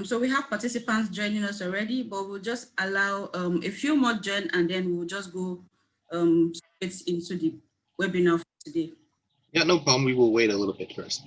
So we have participants joining us already, but we'll just allow a few more join, and then we'll just go straight into the webinar for today. Yeah, no problem. We will wait a little bit first.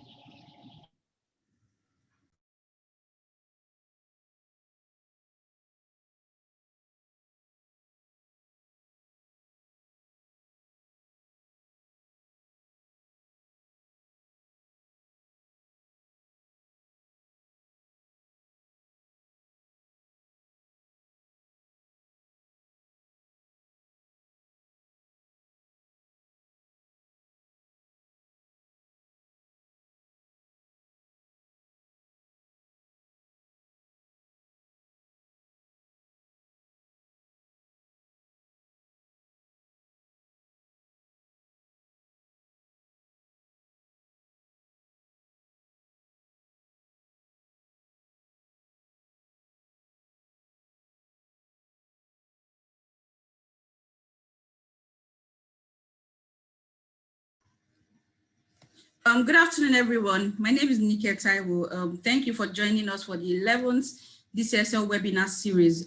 Good afternoon, everyone. My name is Nike Taiwo. Thank you for joining us for the 11th DCSL webinar series.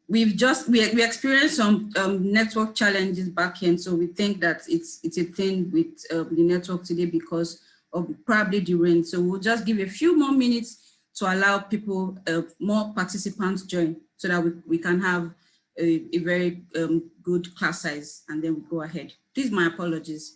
We experienced some network challenges back end, so we think that it's a thing with the network today because of probably the rain. So we'll just give a few more minutes to allow people, more participants join, so that we can have a very good class size, and then we go ahead. Please, my apologies.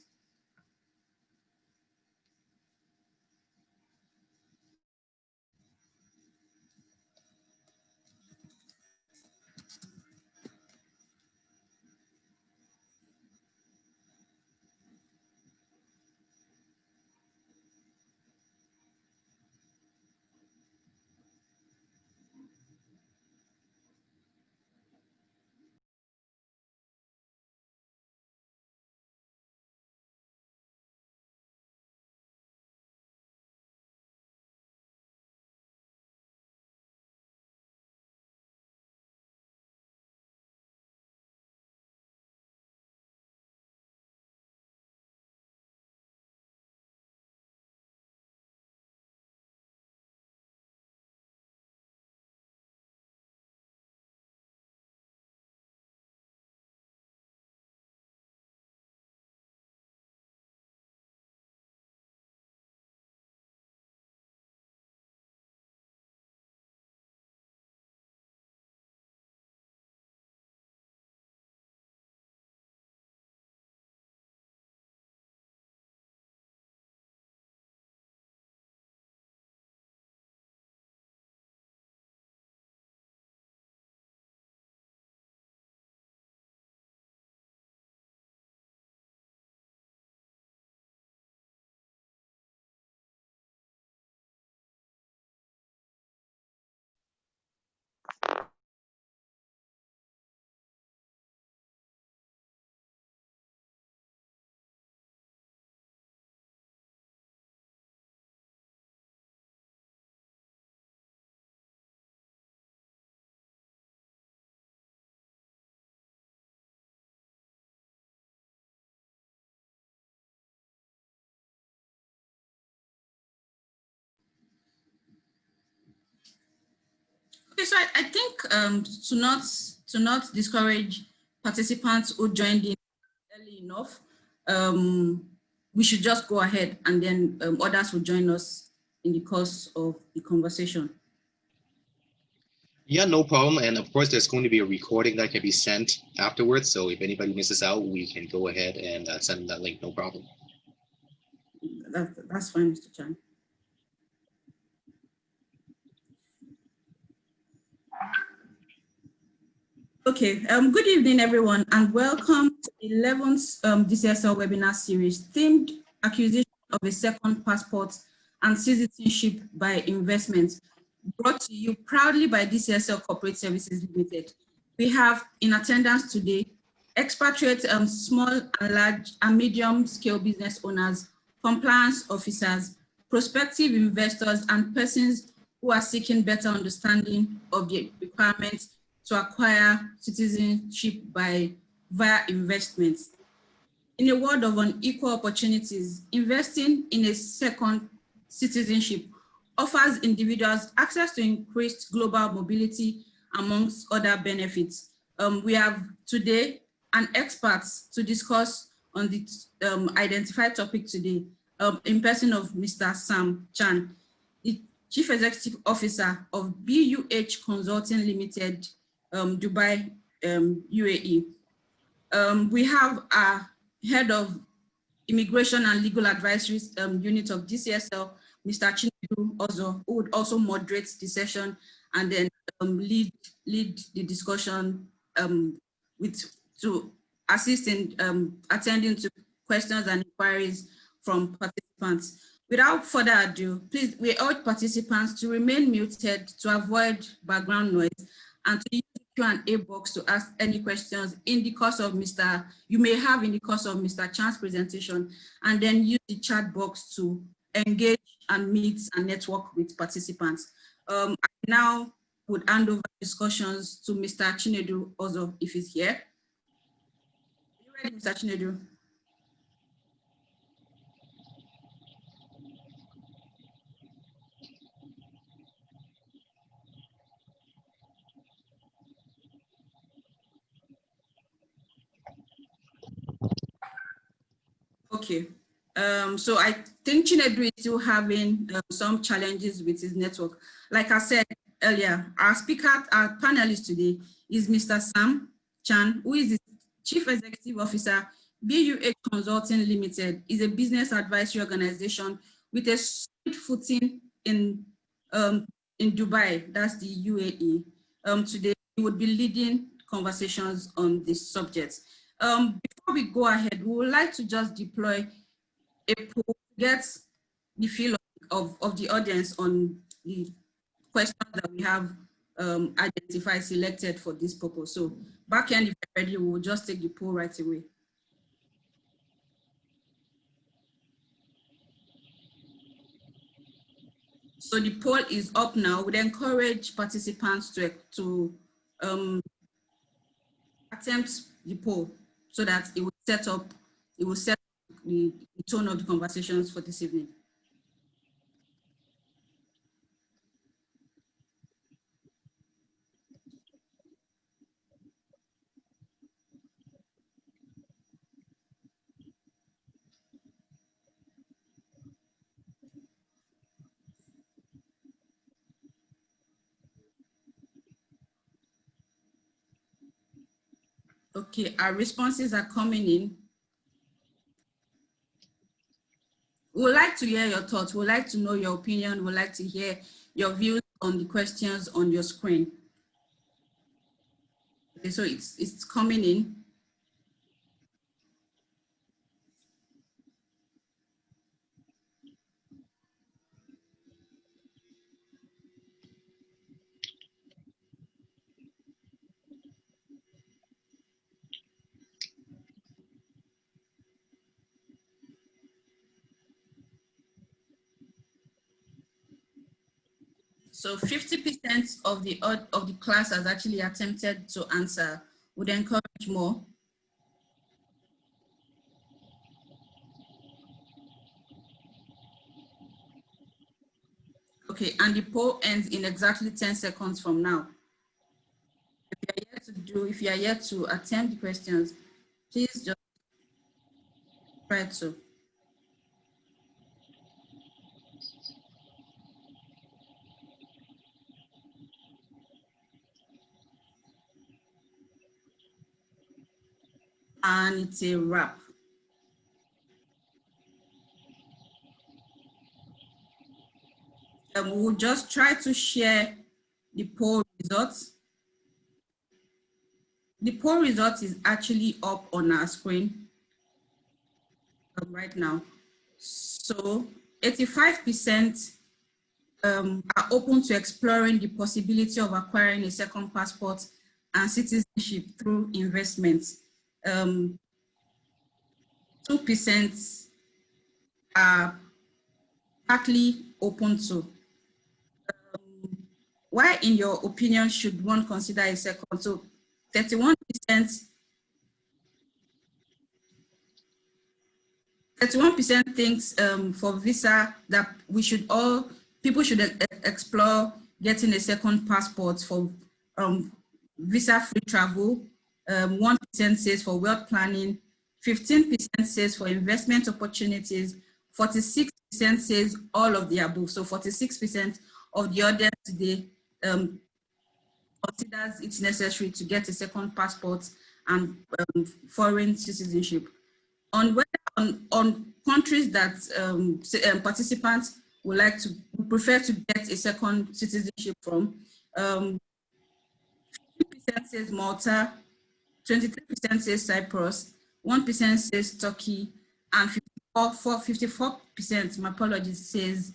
Okay, so I think to not discourage participants who joined in early enough, we should just go ahead, and then others will join us in the course of the conversation. Yeah, no problem. And of course, there's going to be a recording that can be sent afterwards. So if anybody misses out, we can go ahead and send them that link. No problem. That's fine, Mr. Chan. Okay, good evening, everyone, and welcome to the 11th DCSL webinar series themed acquisition of a second passport and citizenship by investment, brought to you proudly by DCSL Corporate Services Limited. We have in attendance today expatriate small and large and medium scale business owners, compliance officers, prospective investors, and persons who are seeking better understanding of the requirements to acquire citizenship via investments. In a world of unequal opportunities, investing in a second citizenship offers individuals access to increased global mobility, amongst other benefits. We have today an expert to discuss on the identified topic today, in person of Mr. Sam Chan, the Chief Executive Officer of BUH Consulting Limited, Dubai, UAE. We have a Head of Immigration and Legal Advisory Unit of DCSL, Mr. Chinedu Ozo, who would also moderate the session and then lead the discussion to assist in attending to questions and inquiries from participants. Without further ado, please, we urge participants to remain muted to avoid background noise and to use the Q&A box to ask any questions in the course of you may have in the course of Mr. Chan's presentation, and then use the chat box to engage and meet and network with participants. I now would hand over discussions to Mr. Chinedu Ozo, if he's here. Are you ready, Mr. Chinedu? Okay. So I think Chinedu is still having some challenges with his network. Like I said earlier, our panelist today is Mr. Sam Chan, who is the Chief Executive Officer, BUH Consulting Limited, is a business advisory organization with a solid footing in Dubai, that's the UAE. Today, we would be leading conversations on this subject. Before we go ahead, we would like to just deploy a poll to get the feel of the audience on the questions that we have identified, selected for this purpose. So back end, if you're ready, we'll just take the poll right away. So the poll is up now. We'd encourage participants to attempt the poll so that it will set the tone of the conversations for this evening. Okay, our responses are coming in. We would like to hear your thoughts. We would like to know your opinion. We would like to hear your views on the questions on your screen. Okay, so it's coming in. So 50% of the class has actually attempted to answer. Would encourage more. Okay, and the poll ends in exactly 10 seconds from now. If you are yet to attempt the questions, please just try to. And it's a wrap. We'll just try to share the poll results. The poll result is actually up on our screen right now. So 85% are open to exploring the possibility of acquiring a second passport and citizenship through investments. 2% are partly open to. Why, in your opinion, should one consider a second? So 31% thinks for visa that we should all people should explore getting a second passport for visa-free travel. 1% says for wealth planning, 15% says for investment opportunities, 46% says all of the above. So 46% of the audience today considers it necessary to get a second passport and foreign citizenship. On countries that participants would prefer to get a second citizenship from, 50% says Malta, 23% says Cyprus, 1% says Turkey, and 54%, my apologies, says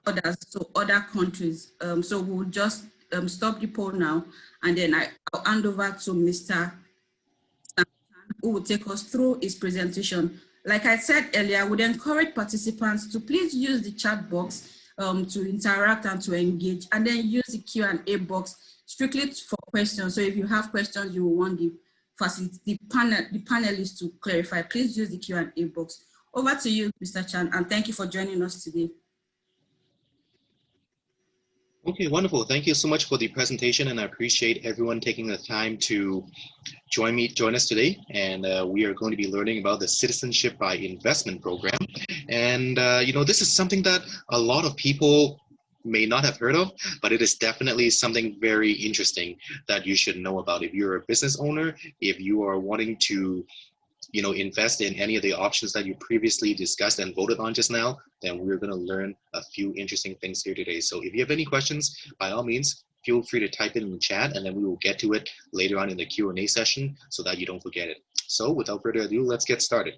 others, so other countries. So we'll just stop the poll now, and then I'll hand over to Mr. who will take us through his presentation. Like I said earlier, I would encourage participants to please use the chat box to interact and to engage, and then use the Q&A box strictly for questions. So if you have questions you will want the panelists to clarify, please use the Q&A box. Over to you, Mr. Chan, and thank you for joining us today. Okay, wonderful. Thank you so much for the presentation, and I appreciate everyone taking the time to join us today. And we are going to be learning about the Citizenship by Investment program. And you know, this is something that a lot of people may not have heard of, but it is definitely something very interesting that you should know about. If you're a business owner, if you are wanting to invest in any of the options that you previously discussed and voted on just now, then we're going to learn a few interesting things here today. So if you have any questions, by all means, feel free to type it in the chat, and then we will get to it later on in the Q&A session so that you don't forget it. So without further ado, let's get started.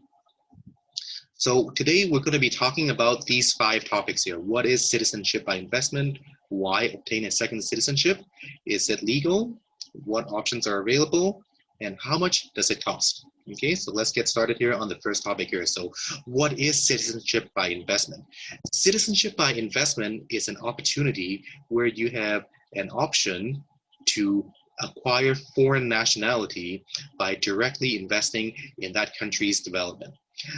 So today we're going to be talking about these 5 topics here. What is citizenship by investment? Why obtain a second citizenship? Is it legal? What options are available? And how much does it cost? Okay, so let's get started here on the first topic here. So what is citizenship by investment? Citizenship by investment is an opportunity where you have an option to acquire foreign nationality by directly investing in that country's development.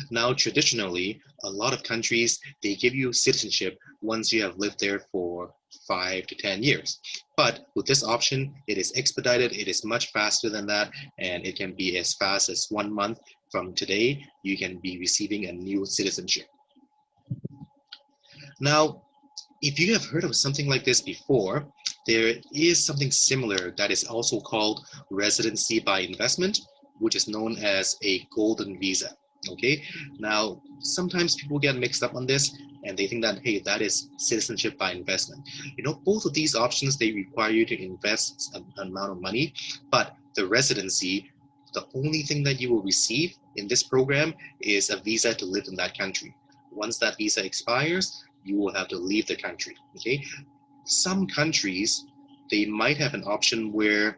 Now, traditionally, a lot of countries, they give you citizenship once you have lived there for 5 to 10 years. But with this option, it is expedited, it is much faster than that, and it can be as fast as 1 month from today, you can be receiving a new citizenship. Now, if you have heard of something like this before, there is something similar that is also called residency by investment, which is known as a golden visa. Okay, now sometimes people get mixed up on this and they think that, hey, that is citizenship by investment. You know, both of these options, they require you to invest an amount of money, but the residency, the only thing that you will receive in this program is a visa to live in that country. Once that visa expires, you will have to leave the country. Okay, some countries, they might have an option where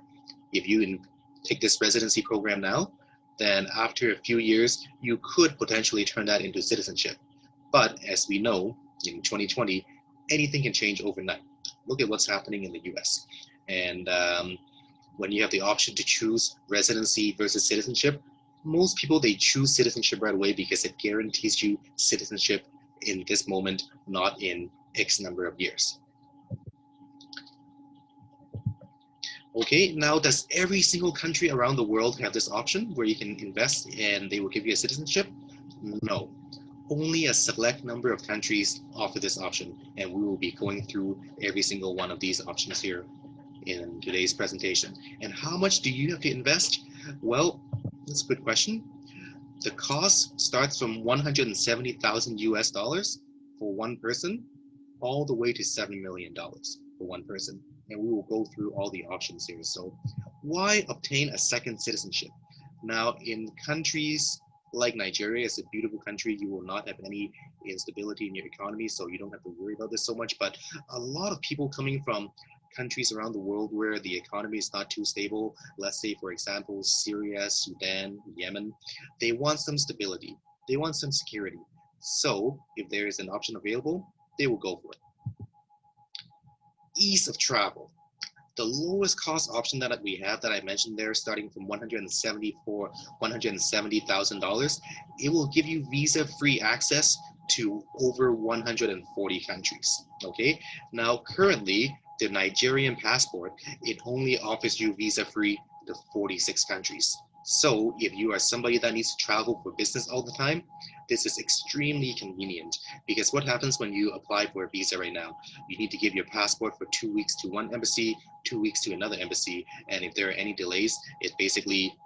if you take this residency program now, then after a few years, you could potentially turn that into citizenship. But as we know, in 2020, anything can change overnight. Look at what's happening in the US. And when you have the option to choose residency versus citizenship, most people, they choose citizenship right away because it guarantees you citizenship in this moment, not in X number of years. Okay, now does every single country around the world have this option where you can invest and they will give you a citizenship? No, only a select number of countries offer this option, and we will be going through every single one of these options here in today's presentation. And how much do you have to invest? Well, that's a good question. The cost starts from 170,000 US dollars for one person, all the way to $7 million for one person. And we will go through all the options here. So why obtain a second citizenship? Now, in countries like Nigeria, it's a beautiful country, you will not have any instability in your economy, so you don't have to worry about this so much. But a lot of people coming from countries around the world where the economy is not too stable, let's say, for example, Syria, Sudan, Yemen, they want some stability, they want some security. So if there is an option available, they will go for it. Ease of travel. The lowest cost option that we have that I mentioned there, starting from $170,000, it will give you visa-free access to over 140 countries, okay? Now, currently, the Nigerian passport, it only offers you visa-free to 46 countries. So if you are somebody that needs to travel for business all the time, this is extremely convenient, because what happens when you apply for a visa right now? You need to give your passport for 2 weeks to one embassy, 2 weeks to another embassy, and if there are any delays, it basically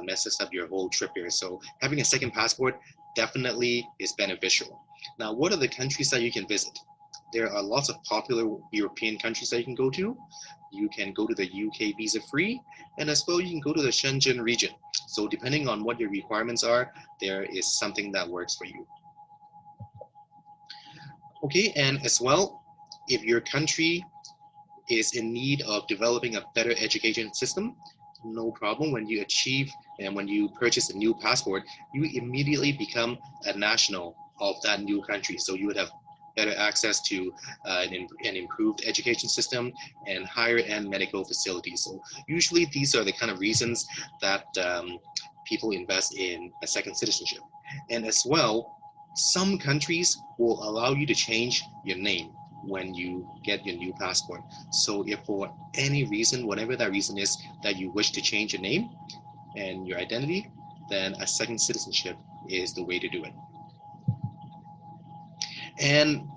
messes up your whole trip here. So having a second passport definitely is beneficial. Now, what are the countries that you can visit? There are lots of popular European countries that you can go to. You can go to the UK visa-free, and as well you can go to the Shenzhen region. So depending on what your requirements are, there is something that works for you. Okay, and as well, if your country is in need of developing a better education system, no problem. When you achieve and when you purchase a new passport, you immediately become a national of that new country. So you would have better access to an improved education system and higher end medical facilities. So usually these are the kind of reasons that people invest in a second citizenship. And as well, some countries will allow you to change your name when you get your new passport. So if for any reason, whatever that reason is, that you wish to change your name and your identity, then a second citizenship is the way to do it. And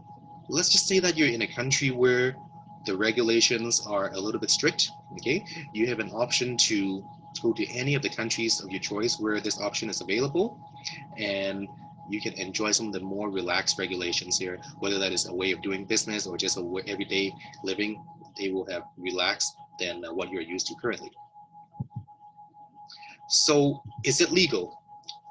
let's just say that you're in a country where the regulations are a little bit strict, okay? You have an option to go to any of the countries of your choice where this option is available, and you can enjoy some of the more relaxed regulations here, whether that is a way of doing business or just a everyday living. They will have relaxed than what you're used to currently. So is it legal?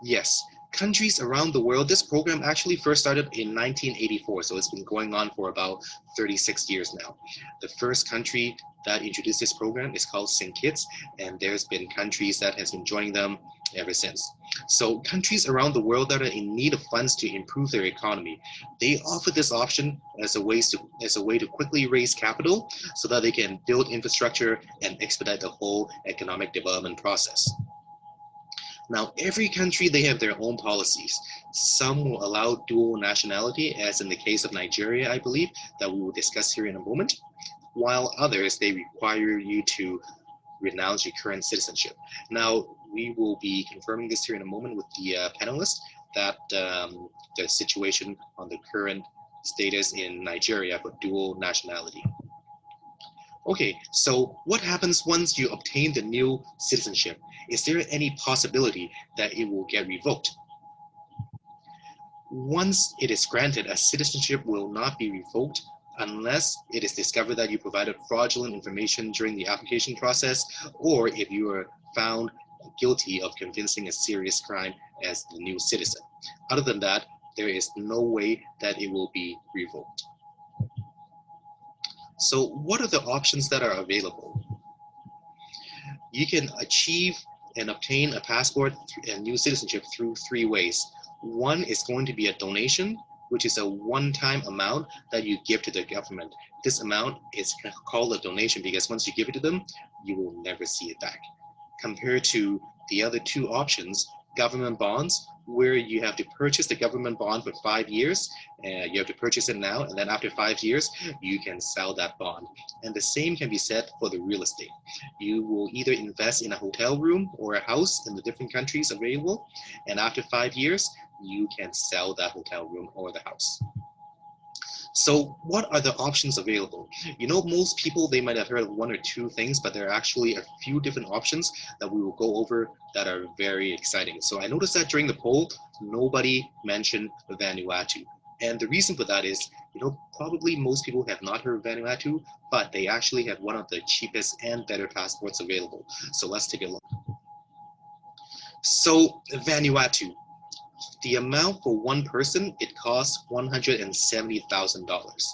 Yes. Countries around the world, this program actually first started in 1984, so it's been going on for about 36 years now. The first country that introduced this program is called St. Kitts, and there's been countries that has been joining them ever since. So countries around the world that are in need of funds to improve their economy, they offer this option as a way to quickly raise capital so that they can build infrastructure and expedite the whole economic development process. Now, every country, they have their own policies. Some will allow dual nationality, as in the case of Nigeria, I believe, that we will discuss here in a moment, while others, they require you to renounce your current citizenship. Now, we will be confirming this here in a moment with the panelists, that the situation on the current status in Nigeria for dual nationality. Okay, so what happens once you obtain the new citizenship? Is there any possibility that it will get revoked? Once it is granted, a citizenship will not be revoked unless it is discovered that you provided fraudulent information during the application process, or if you are found guilty of convincing a serious crime as the new citizen. Other than that, there is no way that it will be revoked. So what are the options that are available? You can achieve and obtain a passport and new citizenship through 3 ways. One is going to be a donation, which is a one-time amount that you give to the government. This amount is called a donation because once you give it to them, you will never see it back. Compared to the other 2 options, government bonds, where you have to purchase the government bond for 5 years. You have to purchase it now, and then after 5 years, you can sell that bond. And the same can be said for the real estate. You will either invest in a hotel room or a house in the different countries available, and after 5 years, you can sell that hotel room or the house. So what are the options available? You know, most people, they might have heard of 1 or 2 things, but there are actually a few different options that we will go over that are very exciting. So I noticed that during the poll, nobody mentioned Vanuatu. And the reason for that is, you know, probably most people have not heard of Vanuatu, but they actually have one of the cheapest and better passports available. So let's take a look. So Vanuatu, the amount for one person, it costs $170,000.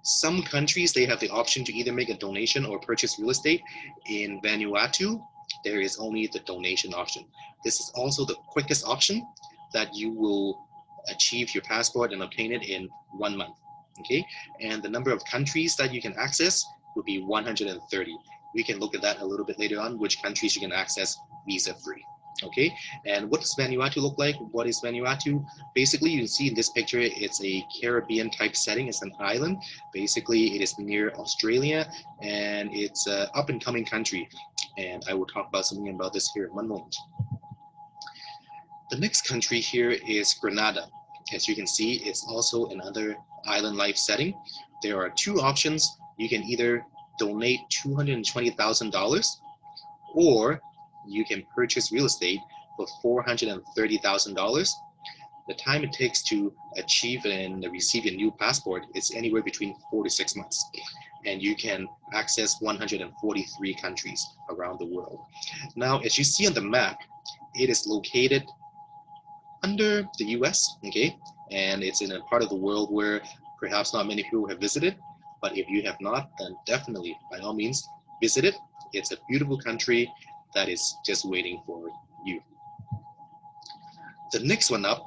Some countries, they have the option to either make a donation or purchase real estate. In Vanuatu, there is only the donation option. This is also the quickest option that you will achieve your passport and obtain it in 1 month, okay? And the number of countries that you can access would be 130. We can look at that a little bit later on, which countries you can access visa-free. Okay, and what does Vanuatu look like? What is Vanuatu? Basically, you can see in this picture, it's a Caribbean type setting. It's an island. Basically, it is near Australia, and it's an up and coming country. And I will talk about something about this here in one moment. The next country here is Grenada. As you can see, it's also another island life setting. There are two options. You can either donate $220,000 or you can purchase real estate for $430,000. The time it takes to achieve and receive a new passport is anywhere between 4 to 6 months. And you can access 143 countries around the world. Now, as you see on the map, it is located under the US, okay? And it's in a part of the world where perhaps not many people have visited, but if you have not, then definitely, by all means, visit it. It's a beautiful country that is just waiting for you. The next one up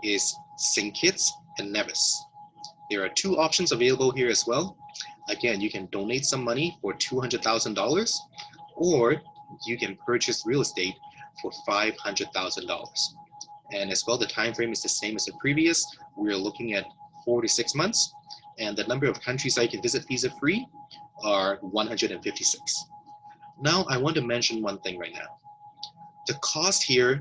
is St. Kitts and Nevis. There are two options available here as well. Again, you can donate some money for $200,000 or you can purchase real estate for $500,000. And as well, the time frame is the same as the previous. We're looking at 4 to 6 months, and the number of countries that you can visit visa-free are 156. Now, I want to mention one thing right now. The cost here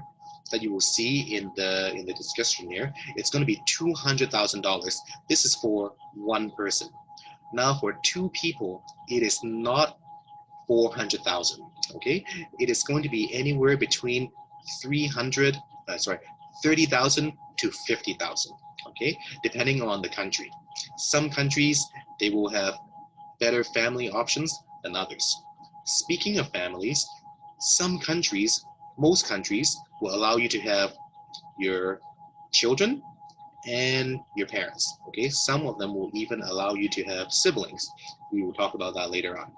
that you will see in the discussion here, it's going to be $200,000. This is for one person. Now, for two people, it is not 400,000. Okay, it is going to be anywhere between 30,000 to 50,000. Okay, depending on the country. Some countries, they will have better family options than others. Speaking of families, some countries, most countries, will allow you to have your children and your parents. Okay, some of them will even allow you to have siblings. We will talk about that later on.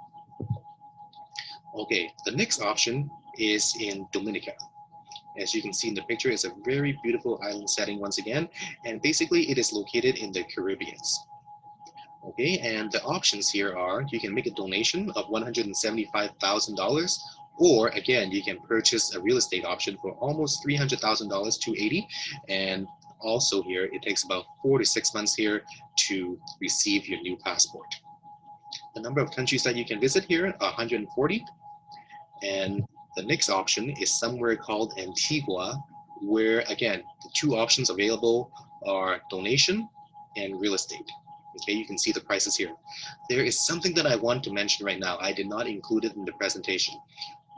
Okay, the next option is in Dominica. As you can see in the picture, it's a very beautiful island setting once again, and basically it is located in the Caribbean. Okay, and the options here are you can make a donation of $175,000, or again, you can purchase a real estate option for almost $300,000, $280,000, and also here it takes about 4 to 6 months here to receive your new passport. The number of countries that you can visit here are 140, and the next option is somewhere called Antigua, where again, the two options available are donation and real estate. Okay, you can see the prices here. There is something that I want to mention right now. I did not include it in the presentation.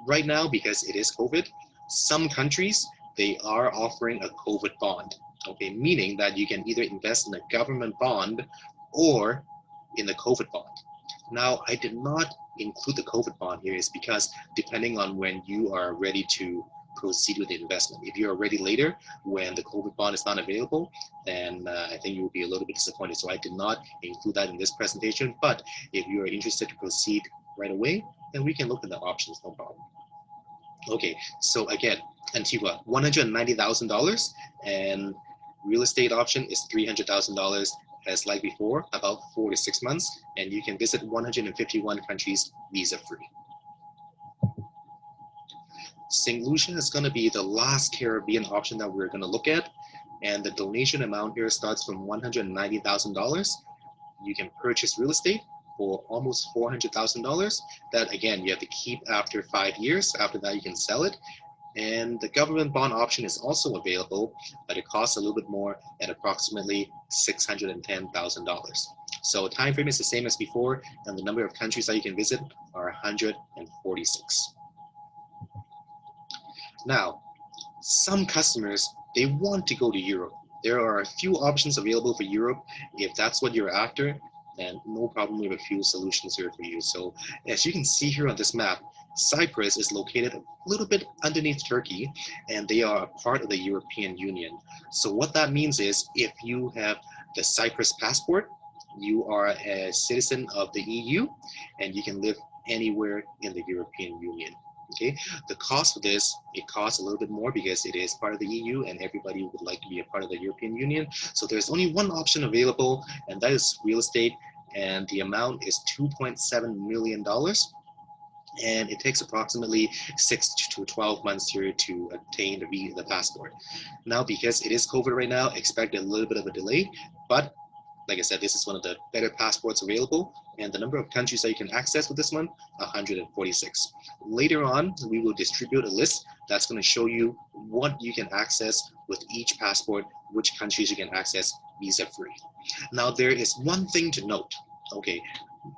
Right now, because it is COVID, some countries, they are offering a COVID bond. Okay, meaning that you can either invest in a government bond or in the COVID bond. Now, I did not include the COVID bond here is because depending on when you are ready to proceed with the investment. If you're ready later when the COVID bond is not available, then I think you will be a little bit disappointed. So I did not include that in this presentation, but if you are interested to proceed right away, then we can look at the options, no problem. Okay, so again, Antigua, $190,000, and real estate option is $300,000. As like before, about 4 to 6 months, and you can visit 151 countries visa-free. St. Lucia is going to be the last Caribbean option that we're going to look at, and the donation amount here starts from $190,000. You can purchase real estate for almost $400,000. That again, you have to keep after 5 years. After that, you can sell it. And the government bond option is also available, but it costs a little bit more at approximately $610,000. So time frame is the same as before, and the number of countries that you can visit are 146. Now, some customers, they want to go to Europe. There are a few options available for Europe. If that's what you're after, then no problem, we have a few solutions here for you. So as you can see here on this map, Cyprus is located a little bit underneath Turkey, and they are a part of the European Union. So what that means is if you have the Cyprus passport, you are a citizen of the EU, and you can live anywhere in the European Union. Okay, the cost of this, it costs a little bit more because it is part of the EU and everybody would like to be a part of the European Union. So there's only one option available, and that is real estate, and the amount is $2.7 million. and it takes approximately 6 to 12 months here to obtain the passport. Now, because it is COVID right now, expect a little bit of a delay, but like I said, this is one of the better passports available, and the number of countries that you can access with this one, 146. Later on, we will distribute a list that's going to show you what you can access with each passport, which countries you can access visa-free. Now, there is one thing to note. Okay,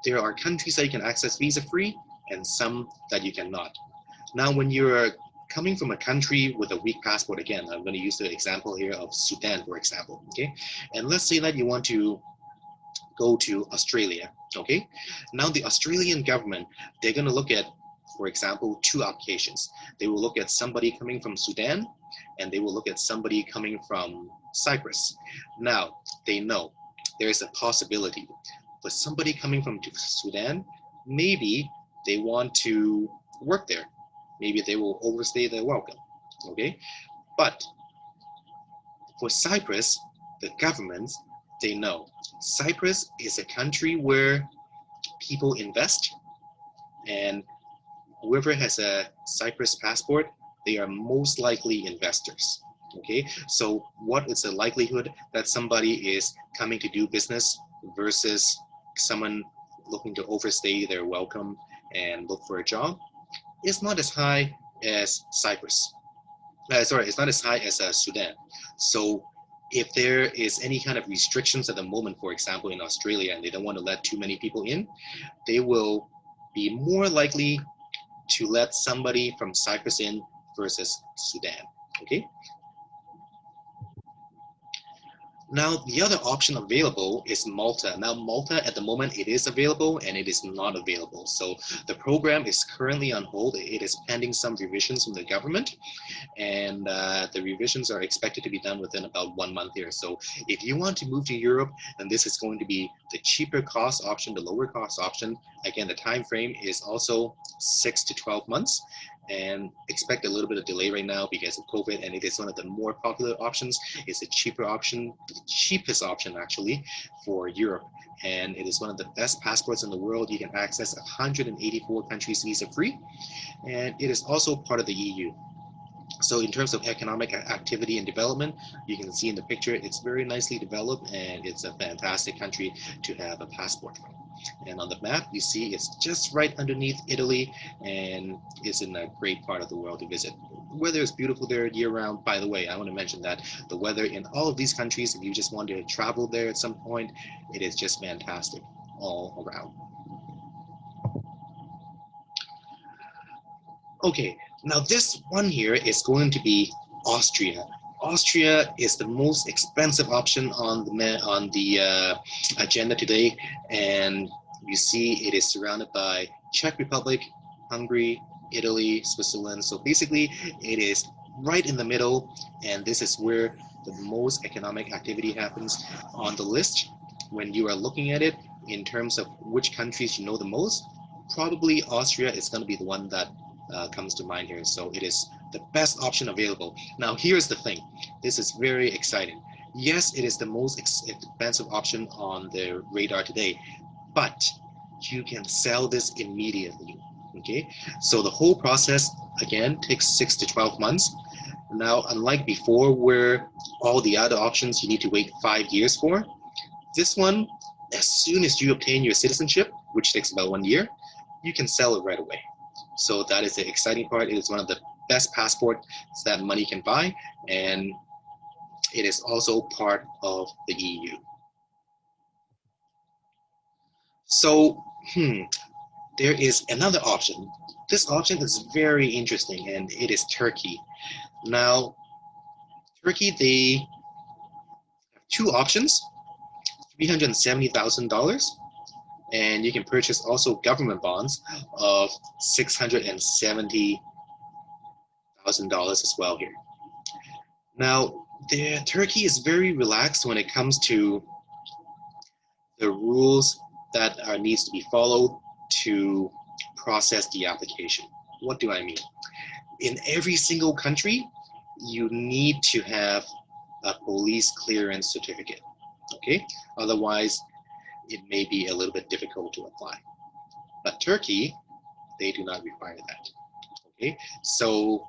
there are countries that you can access visa-free and some that you cannot. Now, when you're coming from a country with a weak passport, again, I'm going to use the example here of Sudan, for example, okay? And let's say that you want to go to Australia, okay? Now, the Australian government, they're going to look at, for example, two applications. They will look at somebody coming from Sudan, and they will look at somebody coming from Cyprus. Now, they know there is a possibility for somebody coming from Sudan, maybe they want to work there. Maybe they will overstay their welcome, okay? But for Cyprus, the government, they know Cyprus is a country where people invest, and whoever has a Cyprus passport, they are most likely investors, okay? So what is the likelihood that somebody is coming to do business versus someone looking to overstay their welcome and look for a job? It's not as high as Cyprus. It's not as high as Sudan. So if there is any kind of restrictions at the moment, for example, in Australia, and they don't want to let too many people in, they will be more likely to let somebody from Cyprus in versus Sudan, okay? Now, the other option available is Malta. Now, Malta at the moment, it is available and it is not available. So the program is currently on hold. It is pending some revisions from the government, and the revisions are expected to be done within about 1 month here. So if you want to move to Europe, then this is going to be the cheaper cost option, the lower cost option. Again, the time frame is also 6 to 12 months, and expect a little bit of delay right now because of COVID, and it is one of the more popular options. It's a cheaper option, the cheapest option actually for Europe, and it is one of the best passports in the world. You can access 184 countries visa-free, and it is also part of the EU. So in terms of economic activity and development, you can see in the picture, it's very nicely developed, and it's a fantastic country to have a passport from. And on the map, you see it's just right underneath Italy, and it's in a great part of the world to visit. Weather is beautiful there year-round. By the way, I want to mention that the weather in all of these countries, if you just want to travel there at some point, it is just fantastic all around. Okay, now this one here is going to be Austria. Austria is the most expensive option on the agenda today, and you see it is surrounded by Czech Republic, Hungary, Italy, Switzerland. So basically, it is right in the middle, and this is where the most economic activity happens on the list. When you are looking at it in terms of which countries you know the most, probably Austria is going to be the one that comes to mind here. So it is the best option available. Now, here's the thing. This is very exciting. Yes, it is the most expensive option on the radar today, but you can sell this immediately, okay? So the whole process, again, takes 6 to 12 months. Now, unlike before where all the other options you need to wait 5 years for, this one, as soon as you obtain your citizenship, which takes about 1 year, you can sell it right away. So that is the exciting part. It is one of the best passports that money can buy, and it is also part of the EU. So there is another option. This option is very interesting, and it is Turkey. Now, Turkey, they have two options, $370,000, and you can purchase also government bonds of $670,000 as well here. Now, Turkey is very relaxed when it comes to the rules that needs to be followed to process the application. What do I mean? In every single country, you need to have a police clearance certificate, okay? Otherwise, it may be a little bit difficult to apply. But Turkey, they do not require that. Okay, so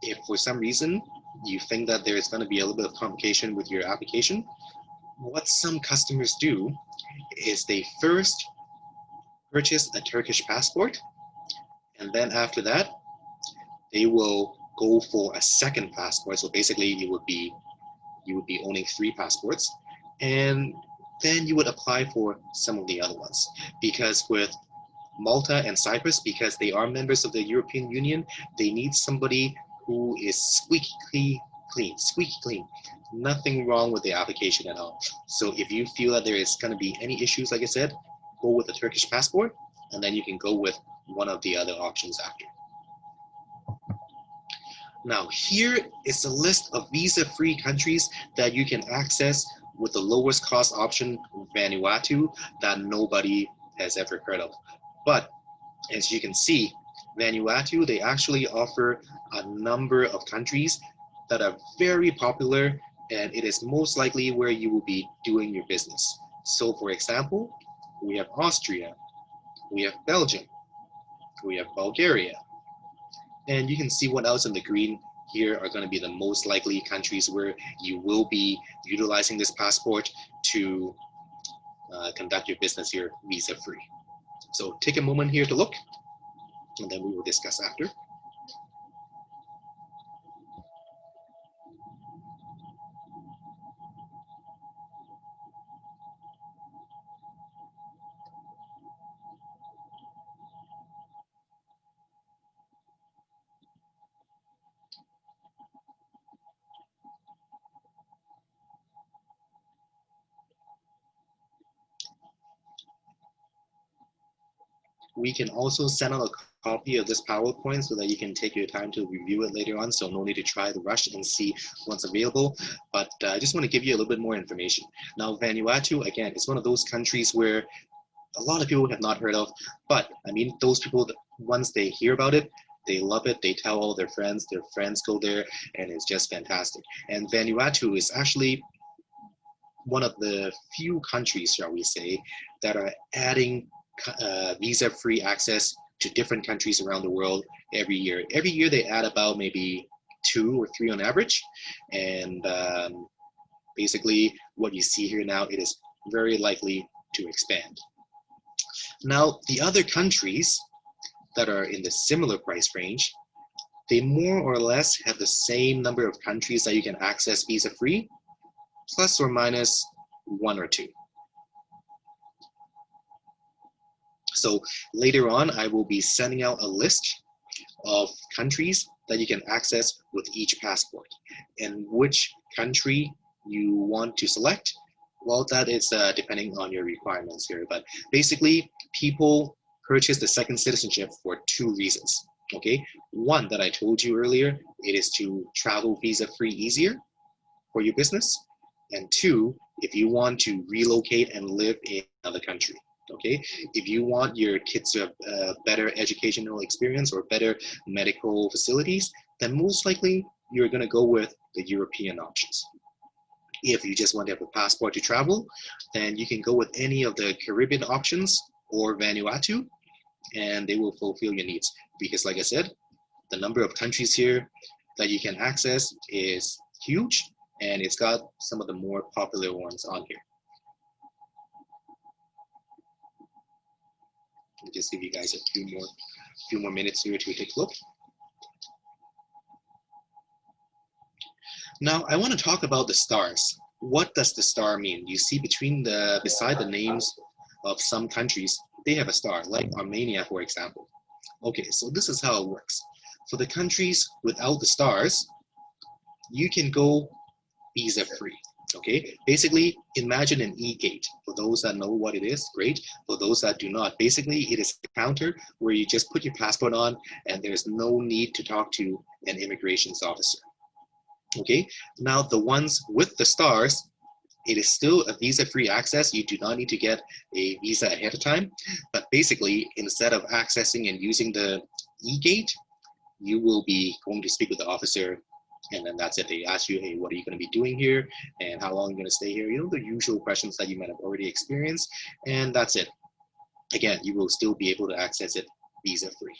if for some reason you think that there is going to be a little bit of complication with your application, what some customers do is they first purchase a Turkish passport, and then after that, they will go for a second passport. So basically, you would be owning 3 passports, and then you would apply for some of the other ones. Because with Malta and Cyprus, because they are members of the European Union, they need somebody who is squeaky clean. Nothing wrong with the application at all. So if you feel that there is going to be any issues, like I said, go with the Turkish passport, and then you can go with one of the other options after. Now, here is a list of visa-free countries that you can access with the lowest cost option, Vanuatu, that nobody has ever heard of. But as you can see, Vanuatu, they actually offer a number of countries that are very popular, and it is most likely where you will be doing your business. So for example, we have Austria, we have Belgium, we have Bulgaria, and you can see what else in the green here are going to be the most likely countries where you will be utilizing this passport to conduct your business here visa-free. So take a moment here to look, and then we will discuss after. We can also send out a copy of this PowerPoint so that you can take your time to review it later on, so no need to try to rush and see what's available. But I just want to give you a little bit more information. Now, Vanuatu, again, is one of those countries where a lot of people have not heard of, but I mean, those people, once they hear about it, they love it, they tell all their friends go there, and it's just fantastic. And Vanuatu is actually one of the few countries, shall we say, that are adding visa-free access to different countries around the world every year. Every year they add about maybe 2 or 3 on average, and basically what you see here now, it is very likely to expand. Now, the other countries that are in the similar price range, they more or less have the same number of countries that you can access visa-free, plus or minus 1 or 2. So later on, I will be sending out a list of countries that you can access with each passport. And which country you want to select, well, that is depending on your requirements here. But basically, people purchase the second citizenship for 2 reasons. Okay, one that I told you earlier, it is to travel visa-free easier for your business. And 2, if you want to relocate and live in another country. Okay, if you want your kids to have a better educational experience or better medical facilities, then most likely you're going to go with the European options. If you just want to have a passport to travel, then you can go with any of the Caribbean options or Vanuatu, and they will fulfill your needs. Because like I said, the number of countries here that you can access is huge, and it's got some of the more popular ones on here. I'll just give you guys a few more minutes here to take a look. Now, I want to talk about the stars. What does the star mean? You see beside the names of some countries, they have a star, like Armenia, for example. Okay, so this is how it works. For the countries without the stars, you can go visa-free. Okay, basically imagine an e-gate. For those that know what it is, great. For those that do not, basically it is a counter where you just put your passport on and there's no need to talk to an immigration officer. Okay, now the ones with the stars, it is still a visa-free access. You do not need to get a visa ahead of time, but basically instead of accessing and using the e-gate, you will be going to speak with the officer, and then that's it. They ask you, hey, what are you going to be doing here, and how long are you going to stay here? You know, the usual questions that you might have already experienced, and that's it. Again, you will still be able to access it visa-free.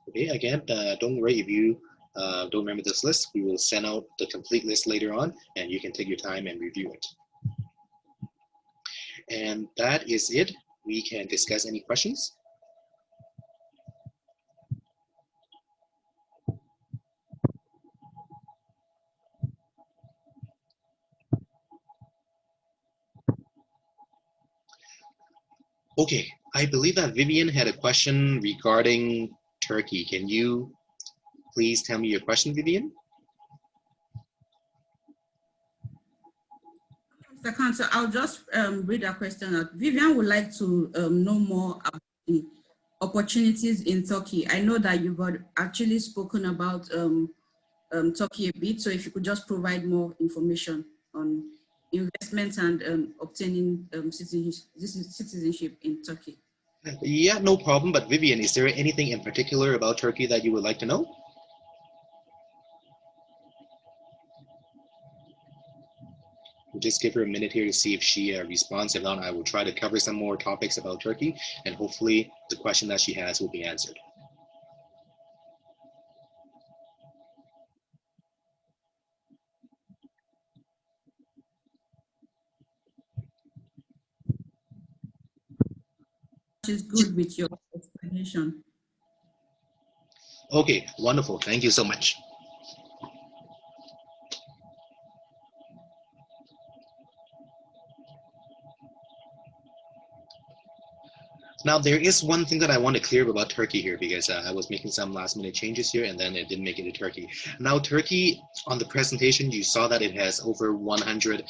Okay, again, don't worry if you don't remember this list. We will send out the complete list later on, and you can take your time and review it. And that is it. We can discuss any questions. Okay, I believe that Vivian had a question regarding Turkey. Can you please tell me your question, Vivian? Mr. Khan, so I'll just read a question out. Vivian would like to know more about the opportunities in Turkey. I know that you've actually spoken about Turkey a bit, so if you could just provide more information on investment and obtaining citizenship in Turkey. Yeah, no problem. But Vivian, is there anything in particular about Turkey that you would like to know? We'll just give her a minute here to see if she responds. If not, I will try to cover some more topics about Turkey, and hopefully the question that she has will be answered. Is good with your explanation. Okay, wonderful. Thank you so much. Now, there is one thing that I want to clear up about Turkey here, because I was making some last minute changes here and then it didn't make it to Turkey. Now, Turkey, on the presentation, you saw that it has over 100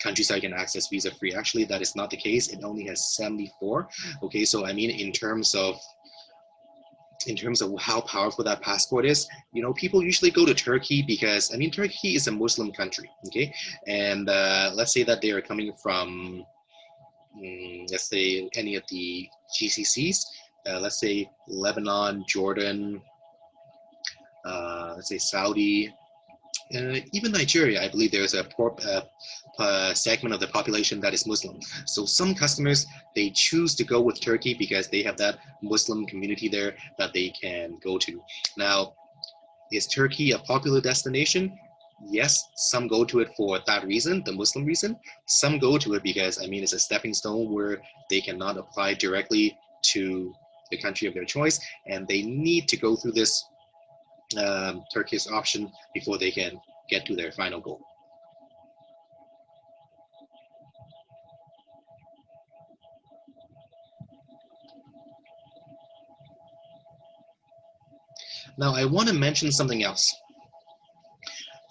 countries that can access visa free. Actually, that is not the case. It only has 74. Okay, so I mean, in terms of how powerful that passport is, you know, people usually go to Turkey because, I mean, Turkey is a Muslim country, okay? And let's say that they are coming from, let's say, any of the GCCs, let's say Lebanon, Jordan, let's say Saudi, even Nigeria. I believe there's a segment of the population that is Muslim. So some customers, they choose to go with Turkey because they have that Muslim community there that they can go to. Now, is Turkey a popular destination? Yes, some go to it for that reason, the Muslim reason. Some go to it because, I mean, it's a stepping stone where they cannot apply directly to the country of their choice, and they need to go through this Turkish option before they can get to their final goal. Now, I want to mention something else.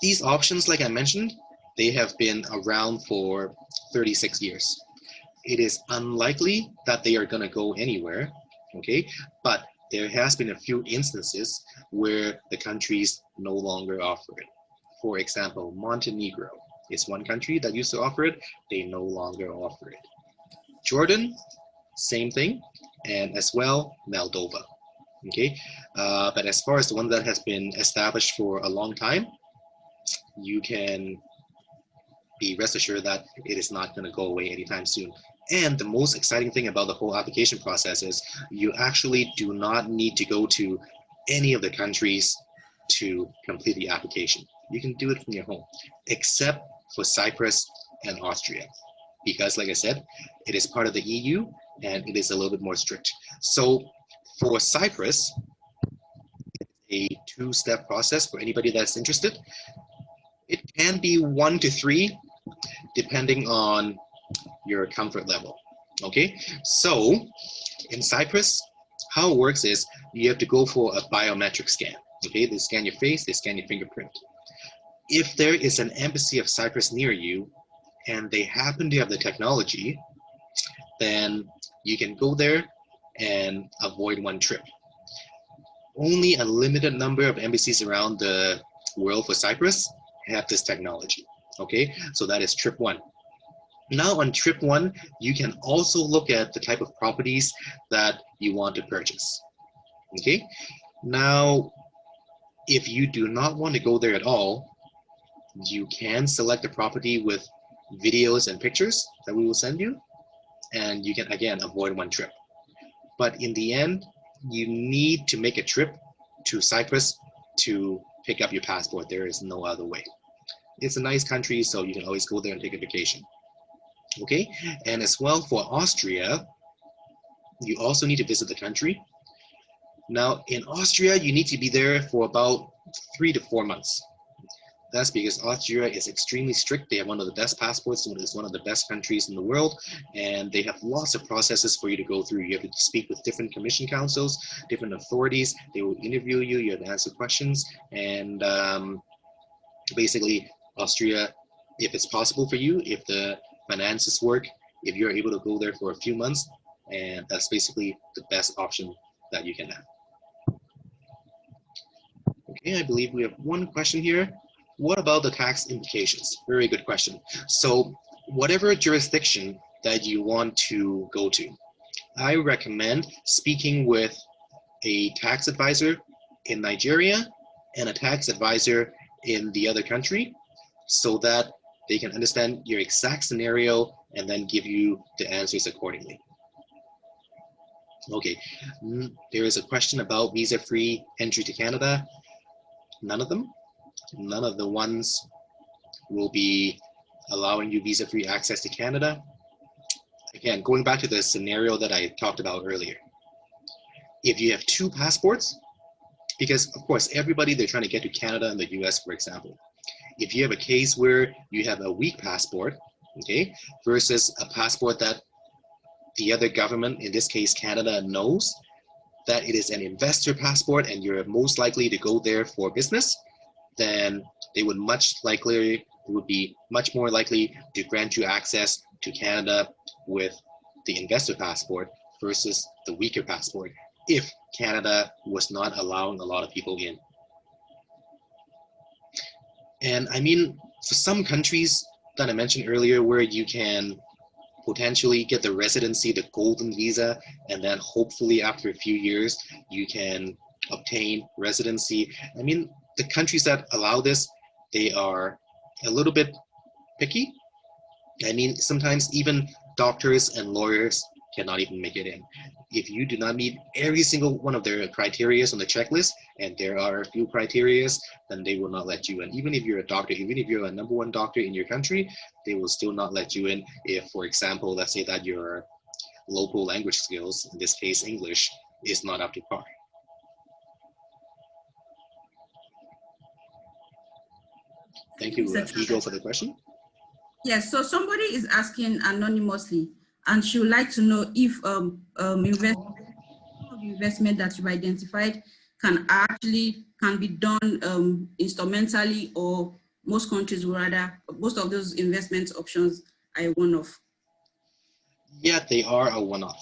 These options, like I mentioned, they have been around for 36 years. It is unlikely that they are going to go anywhere, okay? But there has been a few instances where the countries no longer offer it. For example, Montenegro is one country that used to offer it. They no longer offer it. Jordan, same thing, and as well, Moldova, okay? But as far as the one that has been established for a long time, you can be rest assured that it is not going to go away anytime soon. And the most exciting thing about the whole application process is you actually do not need to go to any of the countries to complete the application. You can do it from your home, except for Cyprus and Austria, because like I said, it is part of the EU and it is a little bit more strict. So for Cyprus, a two-step process for anybody that's interested. It can be 1 to 3, depending on your comfort level, okay? So in Cyprus, how it works is you have to go for a biometric scan, okay? They scan your face, they scan your fingerprint. If there is an embassy of Cyprus near you and they happen to have the technology, then you can go there and avoid one trip. Only a limited number of embassies around the world for Cyprus have this technology, okay? So that is trip 1. Now on trip 1, you can also look at the type of properties that you want to purchase, okay? Now, if you do not want to go there at all, You can select the property with videos and pictures that we will send you, and you can again avoid one trip. But in the end, you need to make a trip to Cyprus to pick up your passport. There is no other way. It's a nice country, so you can always go there and take a vacation. Okay, and as well for Austria, you also need to visit the country. Now in Austria, you need to be there for about 3 to 4 months. That's because Austria is extremely strict. They have one of the best passports, and it's one of the best countries in the world, and they have lots of processes for you to go through. You have to speak with different commission councils, different authorities. They will interview you, you have to answer questions, and basically Austria, if it's possible for you, if the finances work, if you're able to go there for a few months, and that's basically the best option that you can have. Okay, I believe we have one question here. What about the tax implications? Very good question. So whatever jurisdiction that you want to go to, I recommend speaking with a tax advisor in Nigeria and a tax advisor in the other country so that they can understand your exact scenario and then give you the answers accordingly. Okay, there is a question about visa-free entry to Canada. None of them. None of the ones will be allowing you visa-free access to Canada. Again, going back to the scenario that I talked about earlier. If you have 2 passports, because of course, everybody, they're trying to get to Canada and the US, for example. If you have a case where you have a weak passport, okay, versus a passport that the other government, in this case, Canada, knows that it is an investor passport and you're most likely to go there for business, then they would be much more likely to grant you access to Canada with the investor passport versus the weaker passport if Canada was not allowing a lot of people in. And I mean, for some countries that I mentioned earlier where you can potentially get the residency, the golden visa, and then hopefully after a few years, you can obtain residency. I mean, the countries that allow this, they are a little bit picky. I mean, sometimes even doctors and lawyers cannot even make it in. If you do not meet every single one of their criteria on the checklist, and there are a few criteria, then they will not let you in. Even if you're a doctor, even if you're a #1 doctor in your country, they will still not let you in if, for example, let's say that your local language skills, in this case English, is not up to par. Thank you, Figo, for the question. Yes, so somebody is asking anonymously, and she would like to know if investment that you've identified can be done instrumentally, or most countries would rather, most of those investment options are a one-off. Yeah, they are a one-off.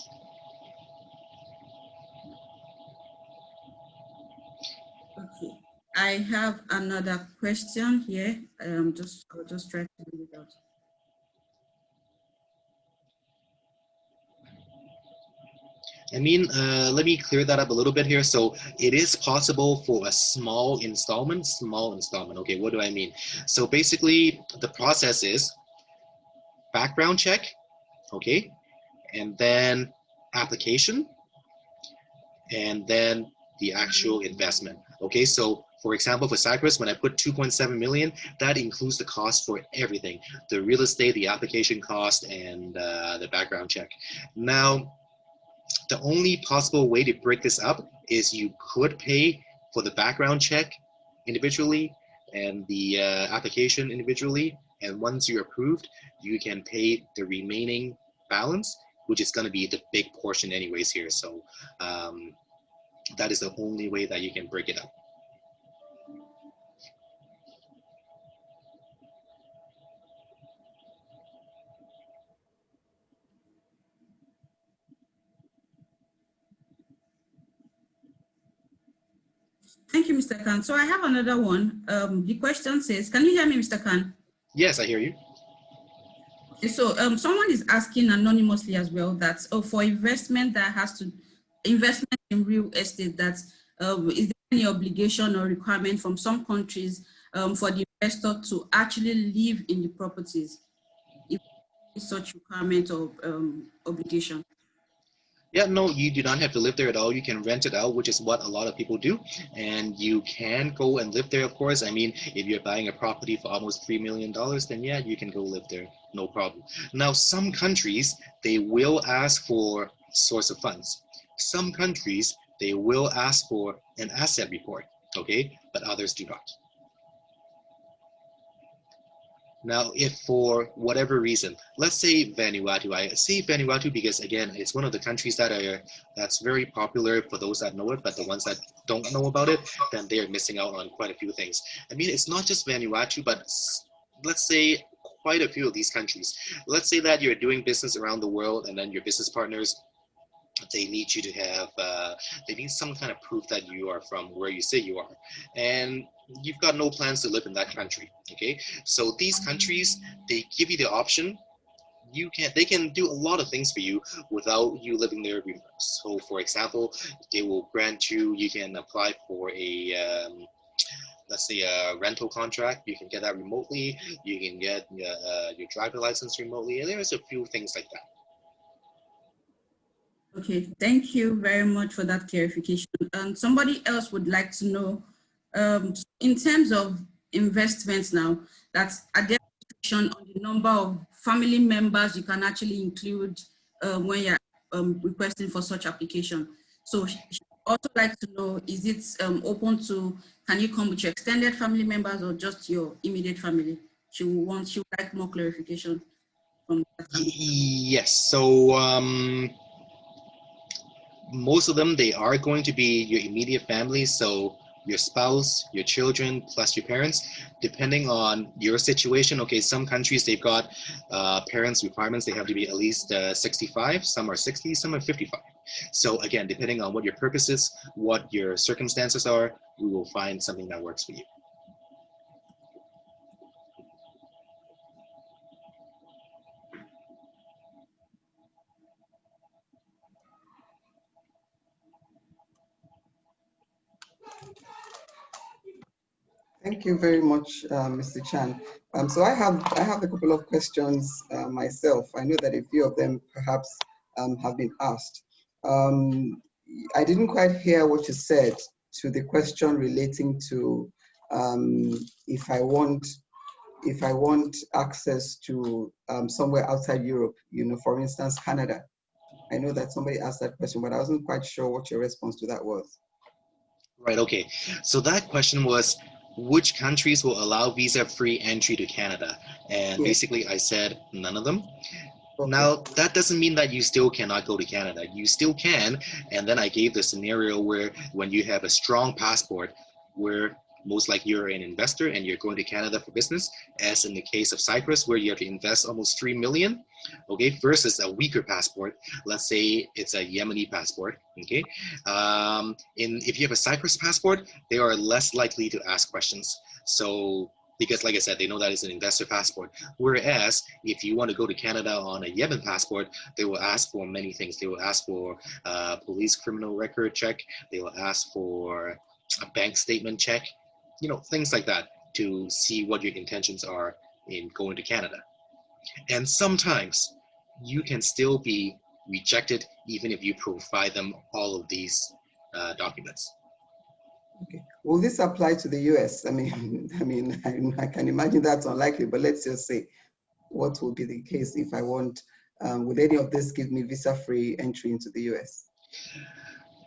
Okay, I have another question here. I'll just try to read it out. I mean, let me clear that up a little bit here. So it is possible for a small installment. Okay, what do I mean? So basically the process is background check, okay, and then application, and then the actual investment. Okay, so for example, for Cyprus, when I put 2.7 million, that includes the cost for everything, the real estate, the application cost, and the background check. Now, the only possible way to break this up is you could pay for the background check individually and the application individually. And once you're approved, you can pay the remaining balance, which is going to be the big portion anyways here. So that is the only way that you can break it up. Thank you, Mr. Khan. So I have another one. The question says, can you hear me, Mr. Khan? Yes, I hear you. Okay, so someone is asking anonymously as well that for investment that has to, investment in real estate, that is there any obligation or requirement from some countries for the investor to actually live in the properties if such requirement or obligation? Yeah, no, you do not have to live there at all. You can rent it out, which is what a lot of people do. And you can go and live there, of course. I mean, if you're buying a property for almost $3 million, then yeah, you can go live there, no problem. Now, some countries, they will ask for source of funds. Some countries, they will ask for an asset report, okay? But others do not. Now, if for whatever reason, let's say Vanuatu, I say Vanuatu because again, it's one of the countries that's very popular for those that know it, but the ones that don't know about it, then they're missing out on quite a few things. I mean, it's not just Vanuatu, but let's say quite a few of these countries. Let's say that you're doing business around the world and then your business partners, they need you to have, they need some kind of proof that you are from where you say you are. And you've got no plans to live in that country, okay? So these countries, they give you the option. They can do a lot of things for you without you living there. So for example, they will grant you, you can apply for a, let's say a rental contract. You can get that remotely. You can get your driver license remotely. And there's a few things like that. Okay, thank you very much for that clarification. And somebody else would like to know, in terms of investments now, that's a restriction on the number of family members you can actually include when you're requesting for such application. So she also like to know, is it open to, can you come with your extended family members or just your immediate family? She would like more clarification from that. Yes, so most of them, they are going to be your immediate family. So your spouse, your children, plus your parents, depending on your situation. Okay, some countries, they've got parents requirements. They have to be at least 65. Some are 60, some are 55. So again, depending on what your purpose is, what your circumstances are, we will find something that works for you. Thank you very much, Mr. Chan. So I have a couple of questions myself. I know that a few of them perhaps have been asked. I didn't quite hear what you said to the question relating to if I want access to somewhere outside Europe, you know, for instance, Canada. I know that somebody asked that question, but I wasn't quite sure what your response to that was. Right, okay. So that question was, which countries will allow visa-free entry to Canada? And Yes. basically I said none of them. Okay. Now, that doesn't mean that you still cannot go to Canada. You still can. And then I gave the scenario where when you have a strong passport, where most like you're an investor and you're going to Canada for business, as in the case of Cyprus, where you have to invest almost 3 million, okay, versus a weaker passport. Let's say it's a Yemeni passport, okay? If you have a Cyprus passport, they are less likely to ask questions. So, because like I said, they know that it's an investor passport. Whereas if you want to go to Canada on a Yemen passport, they will ask for many things. They will ask for police criminal record check. They will ask for a bank statement check, you know, things like that to see what your intentions are in going to Canada. And sometimes you can still be rejected even if you provide them all of these documents. Okay. Will this apply to the US? I mean, I can imagine that's unlikely, but let's just say, what will be the case if I want, would any of this give me visa-free entry into the US?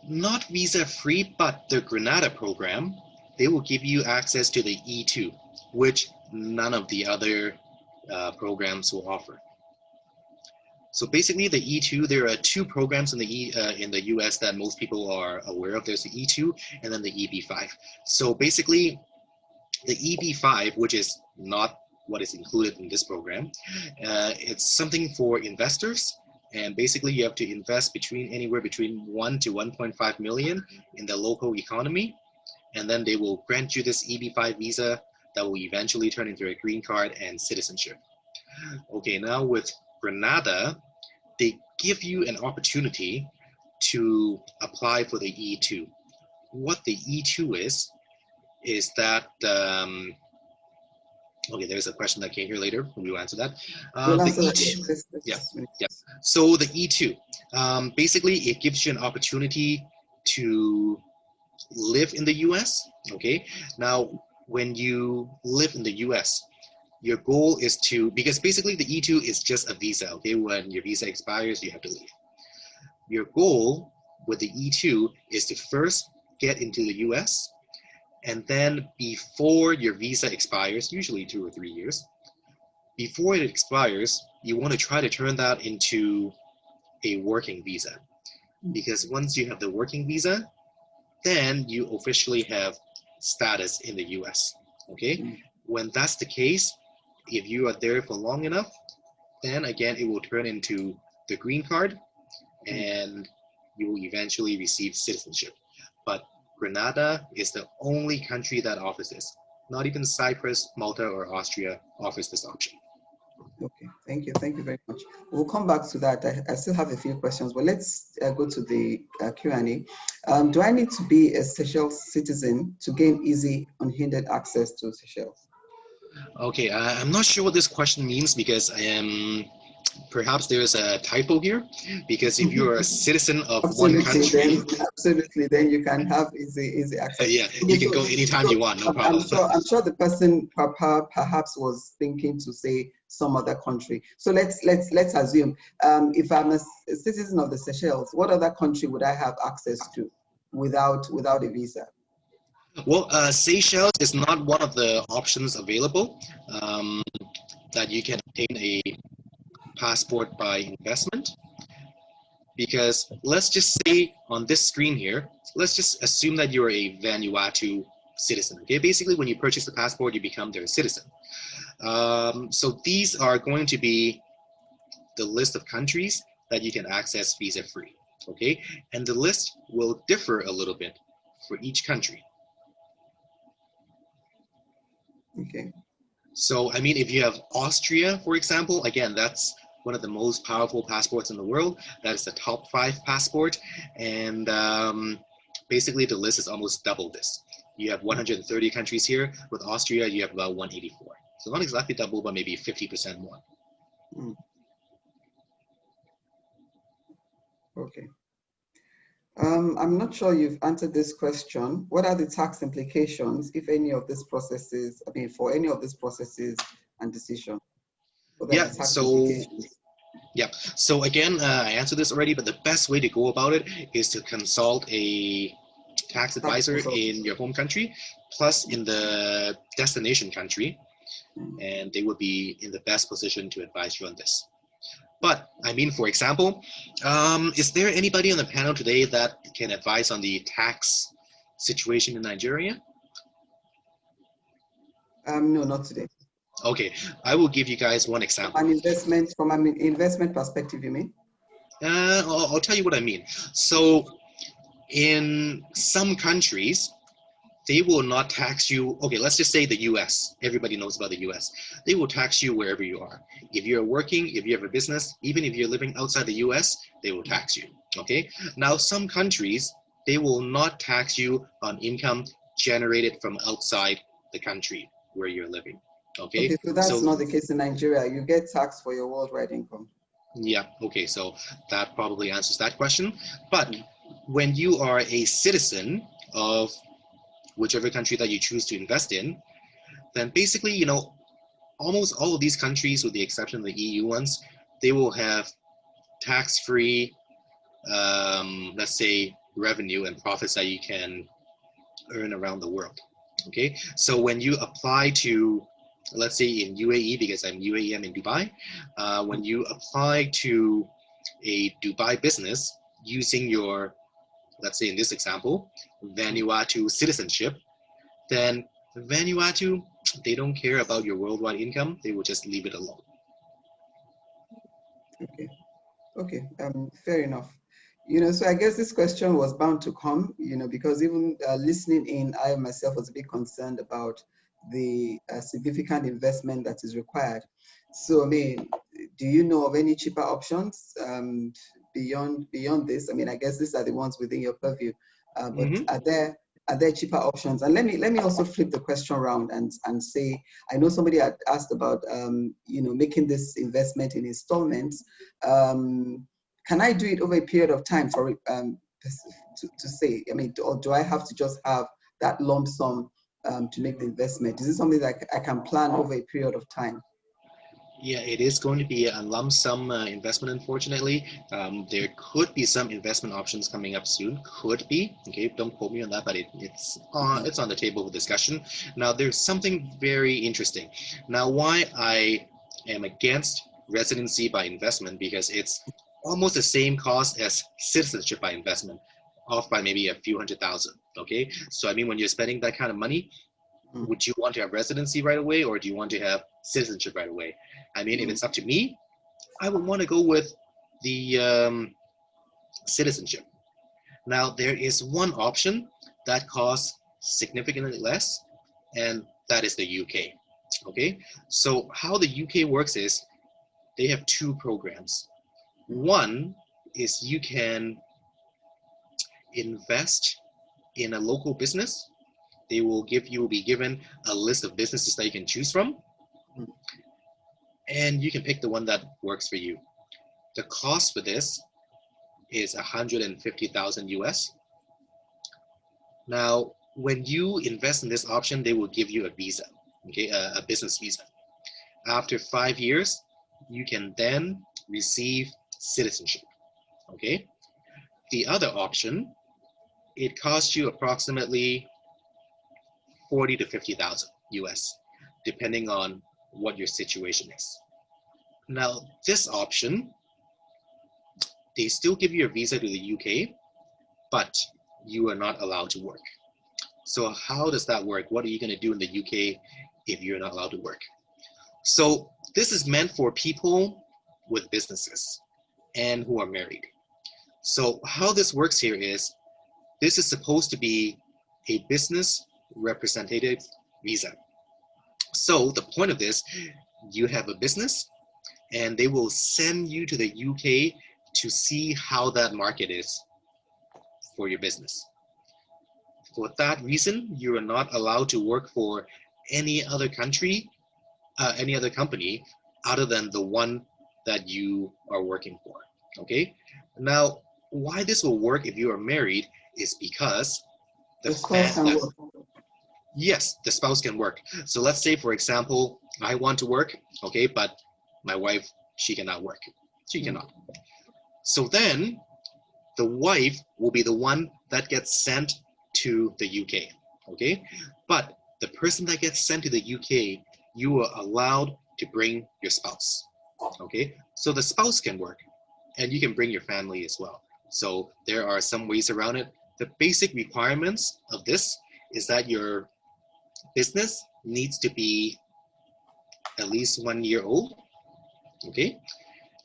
Not visa-free, but the Grenada program, they will give you access to the E2, which none of the other programs will offer. So basically the E2, there are two programs in the US that most people are aware of. There's the E2 and then the EB5. So basically the EB5, which is not what is included in this program, it's something for investors. And basically you have to invest anywhere between 1 to 1.5 million in the local economy. And then they will grant you this EB5 visa that will eventually turn into a green card and citizenship. Okay, now with Grenada, they give you an opportunity to apply for the E2. What the E2 is that Okay, there's a question that came here later. We will answer that. We'll The answer that. E2, yeah, Let's finish yeah. this. So the E2, basically it gives you an opportunity to live in the US. Okay, now when you live in the US, your goal is to, because basically the E2 is just a visa. Okay, when your visa expires, you have to leave. Your goal with the E2 is to first get into the US, and then before your visa expires, usually 2 or 3 years, before it expires, you want to try to turn that into a working visa. Because once you have the working visa, then you officially have status in the US. Okay? When that's the case, if you are there for long enough, then again, it will turn into the green card and you will eventually receive citizenship. But Grenada is the only country that offers this. Not even Cyprus, Malta, or Austria offers this option. Okay, thank you. Thank you very much. We'll come back to that. I still have a few questions, but let's go to the Q&A. Do I need to be a Seychelles citizen to gain easy, unhindered access to Seychelles? Okay, I'm not sure what this question means because perhaps there's a typo here. Because if you're a citizen of one country, Absolutely, then you can have easy access. yeah, Okay, you can go anytime you want, no problem. I'm sure the person perhaps was thinking to say some other country. So let's assume if I'm a citizen of the Seychelles, what other country would I have access to without a visa? Well, Seychelles is not one of the options available that you can obtain a passport by investment. Because let's just say on this screen here, let's just assume that you're a Vanuatu citizen. Okay, basically when you purchase the passport, you become their citizen. So these are going to be the list of countries that you can access visa free. Okay, and the list will differ a little bit for each country. Okay. So, I mean, if you have Austria, for example, again, that's one of the most powerful passports in the world. That is the top 5 passport. And basically, the list is almost double this. You have 130 countries here. With Austria, you have about 184. So not exactly double, but maybe 50% more. Okay. I'm not sure you've answered this question. What are the tax implications, if any, of this processes? I mean, for any of these processes and decision? What are the tax implications? Yeah. So again, I answered this already, but the best way to go about it is to consult a tax advisor in your home country, plus in the destination country, and they would be in the best position to advise you on this. But I mean, for example, is there anybody on the panel today that can advise on the tax situation in Nigeria? No, not today. Okay, I will give you guys one example. From an investment perspective, you mean? I'll tell you what I mean. So in some countries, they will not tax you. Okay, let's just say the US. Everybody knows about the US. They will tax you wherever you are. If you're working, if you have a business, even if you're living outside the US, they will tax you. Okay? Now, some countries, they will not tax you on income generated from outside the country where you're living. Okay, so that's not the case in Nigeria. You get taxed for your worldwide income. Yeah, okay, so that probably answers that question. But when you are a citizen of whichever country that you choose to invest in, then basically, you know, almost all of these countries, with the exception of the EU ones, they will have tax-free, let's say, revenue and profits that you can earn around the world. Okay, so when you apply to, let's say in UAE, because I'm UAE, I'm in Dubai, when you apply to a Dubai business using your, let's say in this example, Vanuatu citizenship, then Vanuatu, they don't care about your worldwide income. They will just leave it alone. Okay, fair enough. You know, so I guess this question was bound to come, you know, because even listening in, I myself was a bit concerned about the significant investment that is required. So, I mean, do you know of any cheaper options beyond this? I mean, I guess these are the ones within your purview, but are there are there cheaper options? And let me also flip the question around and say, I know somebody had asked about making this investment in installments. Can I do it over a period of time for to say? I mean, or do I have to just have that lump sum to make the investment? Is it something that I can plan over a period of time? Yeah, it is going to be a lump sum investment, unfortunately. There could be some investment options coming up soon. Could be, okay, don't quote me on that, but it's on the table for discussion. Now, there's something very interesting. Now, why I am against residency by investment, because it's almost the same cost as citizenship by investment, off by maybe a few $100,000, okay? So, I mean, when you're spending that kind of money, would you want to have residency right away, or do you want to have citizenship right away? I mean, if it's up to me, I would want to go with the citizenship. Now, there is one option that costs significantly less, and that is the UK. Okay, so how the UK works is they have two programs. One is you can invest in a local business. They will be given a list of businesses that you can choose from, and you can pick the one that works for you. The cost for this is 150,000 US. Now, when you invest in this option, they will give you a visa, okay, a business visa. After 5 years, you can then receive citizenship, okay? The other option, it costs you approximately 40 to 50,000 US, depending on what your situation is. Now, this option, they still give you a visa to the UK, but you are not allowed to work. So how does that work? What are you going to do in the UK if you're not allowed to work? So this is meant for people with businesses and who are married. So how this works here is, this is supposed to be a business representative visa. So the point of this, you have a business and they will send you to the UK to see how that market is for your business. For that reason, you are not allowed to work for any other country, any other company other than the one that you are working for, okay? Now, why this will work if you are married is because the spouse can work. Yes, the spouse can work. So let's say, for example, I want to work, okay, but my wife, she cannot work. She cannot. So then the wife will be the one that gets sent to the UK, okay? But the person that gets sent to the UK, you are allowed to bring your spouse, okay? So the spouse can work and you can bring your family as well. So there are some ways around it. The basic requirements of this is that your business needs to be at least 1 year old, okay?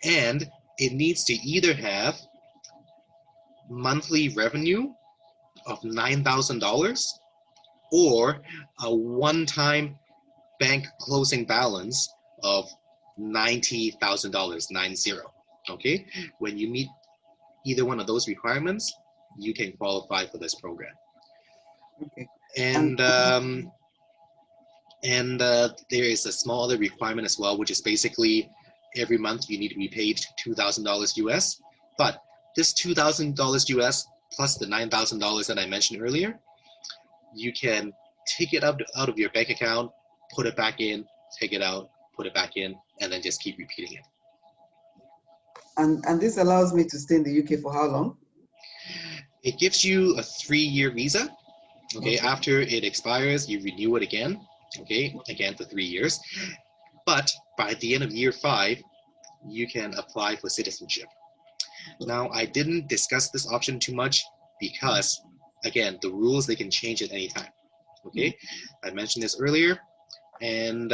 And it needs to either have monthly revenue of $9,000 or a one-time bank closing balance of $90,000, 90, okay? When you meet either one of those requirements, you can qualify for this program. Okay. And there is a small other requirement as well, which is basically every month you need to be paid $2,000 US. But this $2,000 US plus the $9,000 that I mentioned earlier, you can take it out of your bank account, put it back in, take it out, put it back in, and then just keep repeating it. And this allows me to stay in the UK for how long? It gives you a 3-year visa. Okay, after it expires, you renew it again. Okay, again for 3 years. But by the end of year 5, you can apply for citizenship. Now, I didn't discuss this option too much because, again, the rules, they can change at any time. Okay, I mentioned this earlier, and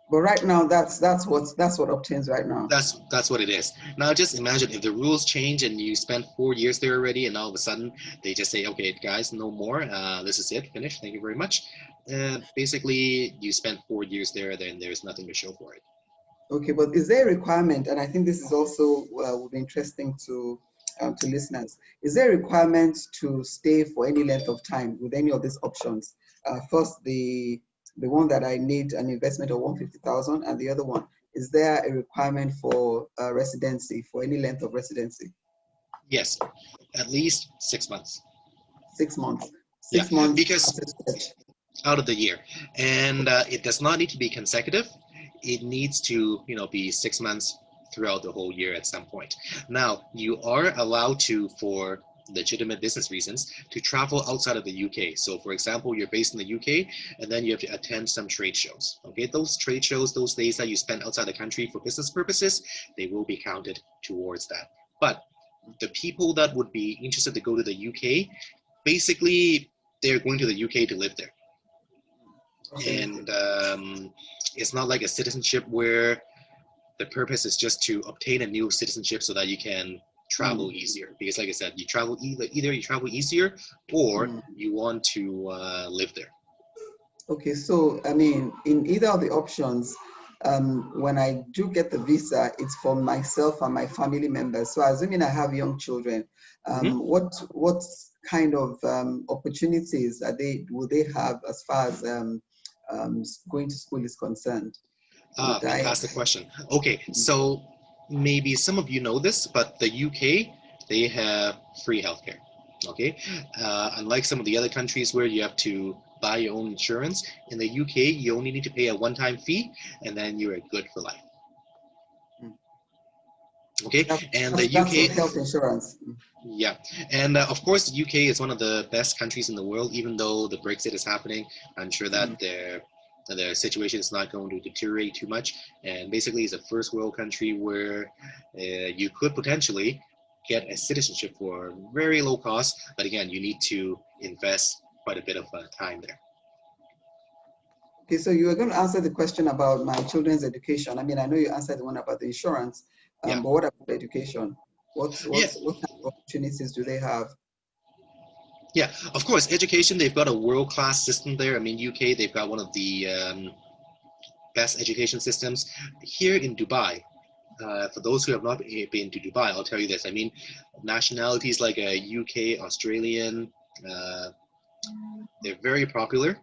but right now, that's what obtains right now. That's what it is. Now, just imagine if the rules change and you spent 4 years there already, and all of a sudden they just say, "Okay, guys, no more. This is it. Finished. Thank you very much." Basically, you spent 4 years there, then there's nothing to show for it. Okay, but is there a requirement? And I think this is also would be interesting to to listeners. Is there a requirement to stay for any length of time with any of these options? First, the one that I need an investment of 150,000, and the other one, is there a requirement for residency, for any length of residency? Yes, at least 6 months. 6 months. Yeah, 6 months because stretch. out of the year, and it does not need to be consecutive. It needs to, be 6 months throughout the whole year at some point. Now, you are allowed to, for legitimate business reasons, to travel outside of the UK. So, for example, you're based in the UK, and then you have to attend some trade shows. Okay, those trade shows, those days that you spend outside the country for business purposes, they will be counted towards that. But the people that would be interested to go to the UK, basically, they're going to the UK to live there. Okay. And it's not like a citizenship where the purpose is just to obtain a new citizenship so that you can travel easier. Because like I said, you travel either you travel easier or you want to live there. Okay, so I mean, in either of the options, when I do get the visa, it's for myself and my family members. So assuming I have young children, what kind of opportunities will they have as far as going to school is concerned? Fantastic question. Okay, so maybe some of you know this, but the UK, they have free healthcare. Okay, unlike some of the other countries where you have to buy your own insurance, in the UK, you only need to pay a one-time fee, and then you're good for life. Okay, and the UK, health insurance. Yeah, and of course, the UK is one of the best countries in the world. Even though the Brexit is happening, I'm sure that their situation is not going to deteriorate too much. And basically, it's a first world country where you could potentially get a citizenship for very low cost. But again, you need to invest quite a bit of time there. Okay, so you were going to answer the question about my children's education. I mean, I know you answered the one about the insurance, but what about education? What kind of opportunities do they have? Yeah, of course, education, they've got a world-class system there. I mean, UK, they've got one of the best education systems. Here in Dubai, for those who have not been to Dubai, I'll tell you this. I mean, nationalities like a UK, Australian, they're very popular.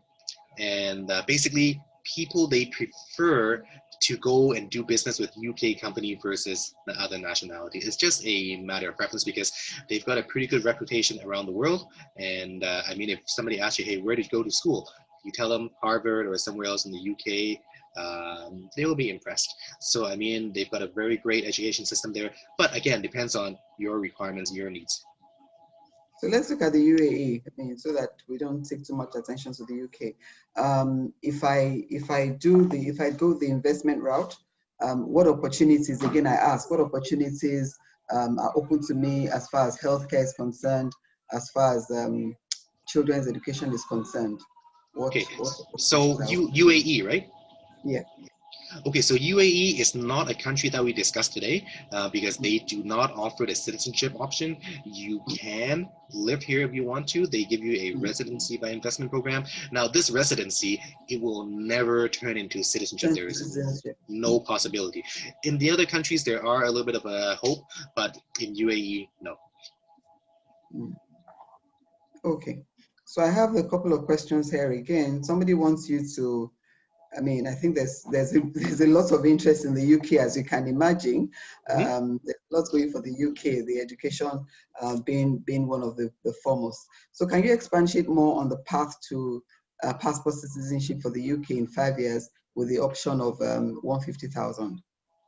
And basically, people, they prefer to go and do business with UK company versus the other nationality. It's just a matter of preference because they've got a pretty good reputation around the world. And I mean, if somebody asks you, hey, where did you go to school? You tell them Harvard or somewhere else in the UK, they will be impressed. So, I mean, they've got a very great education system there. But again, depends on your requirements and your needs. So let's look at the UAE. I mean, so that we don't take too much attention to the UK. If I go the investment route, what opportunities? Again, I ask, what opportunities are open to me as far as healthcare is concerned, as far as children's education is concerned? So UAE, right? Yeah. Okay, so UAE is not a country that we discussed today because they do not offer the citizenship option. You can live here if you want to. They give you a residency by investment program. Now, this residency, it will never turn into citizenship. There is no possibility. In the other countries, there are a little bit of a hope, but in UAE, no. Okay, so I have a couple of questions here again. Somebody wants you to, I mean, I think there's a lot of interest in the UK, as you can imagine. There's lots going for the UK, the education being one of the foremost. So can you expatiate more on the path to passport citizenship for the UK in 5 years with the option of 150,000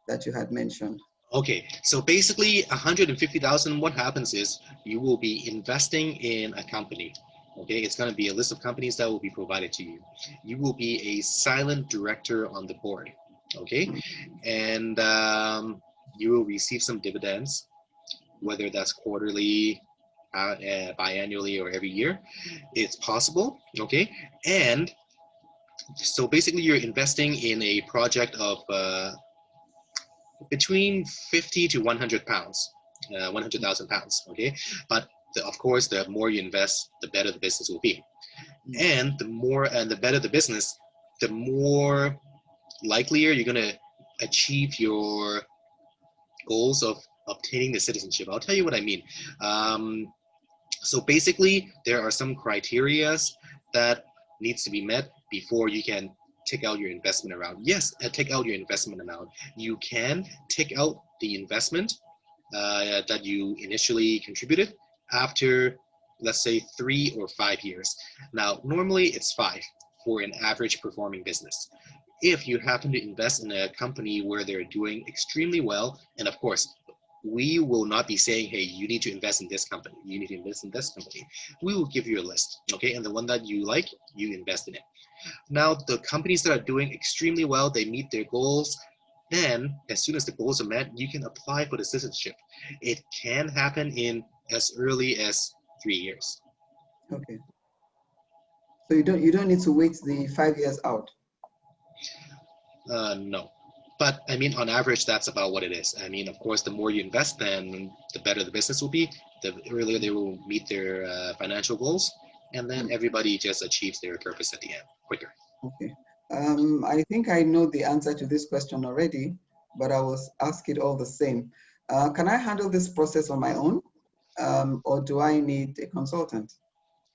that you had mentioned? Okay, so basically 150,000, what happens is you will be investing in a company. Okay, it's going to be a list of companies that will be provided to you. You will be a silent director on the board. Okay, and you will receive some dividends, whether that's quarterly, biannually, or every year. It's possible. Okay, and so basically you're investing in a project of between 50 to 100 pounds, 100,000 pounds, okay? But of course, the more you invest, the better the business will be. And the better the business, the more likelier you're gonna achieve your goals of obtaining the citizenship. I'll tell you what I mean. So basically, there are some criterias that needs to be met before you can take out your investment amount. Yes, take out your investment amount. You can take out the investment that you initially contributed after, let's say, 3 or 5 years. Now, normally it's 5 for an average performing business. If you happen to invest in a company where they're doing extremely well, and of course, we will not be saying, hey, you need to invest in this company, you need to invest in this company. We will give you a list, okay? And the one that you like, you invest in it. Now, the companies that are doing extremely well, they meet their goals, then as soon as the goals are met, you can apply for the citizenship. It can happen in as early as 3 years. Okay. So you don't need to wait the 5 years out. No. But I mean, on average, that's about what it is. I mean, of course, the more you invest, then the better the business will be, the earlier they will meet their financial goals, and then everybody just achieves their purpose at the end quicker. Okay. I think I know the answer to this question already, but I will ask it all the same. Can I handle this process on my own, or do I need a consultant?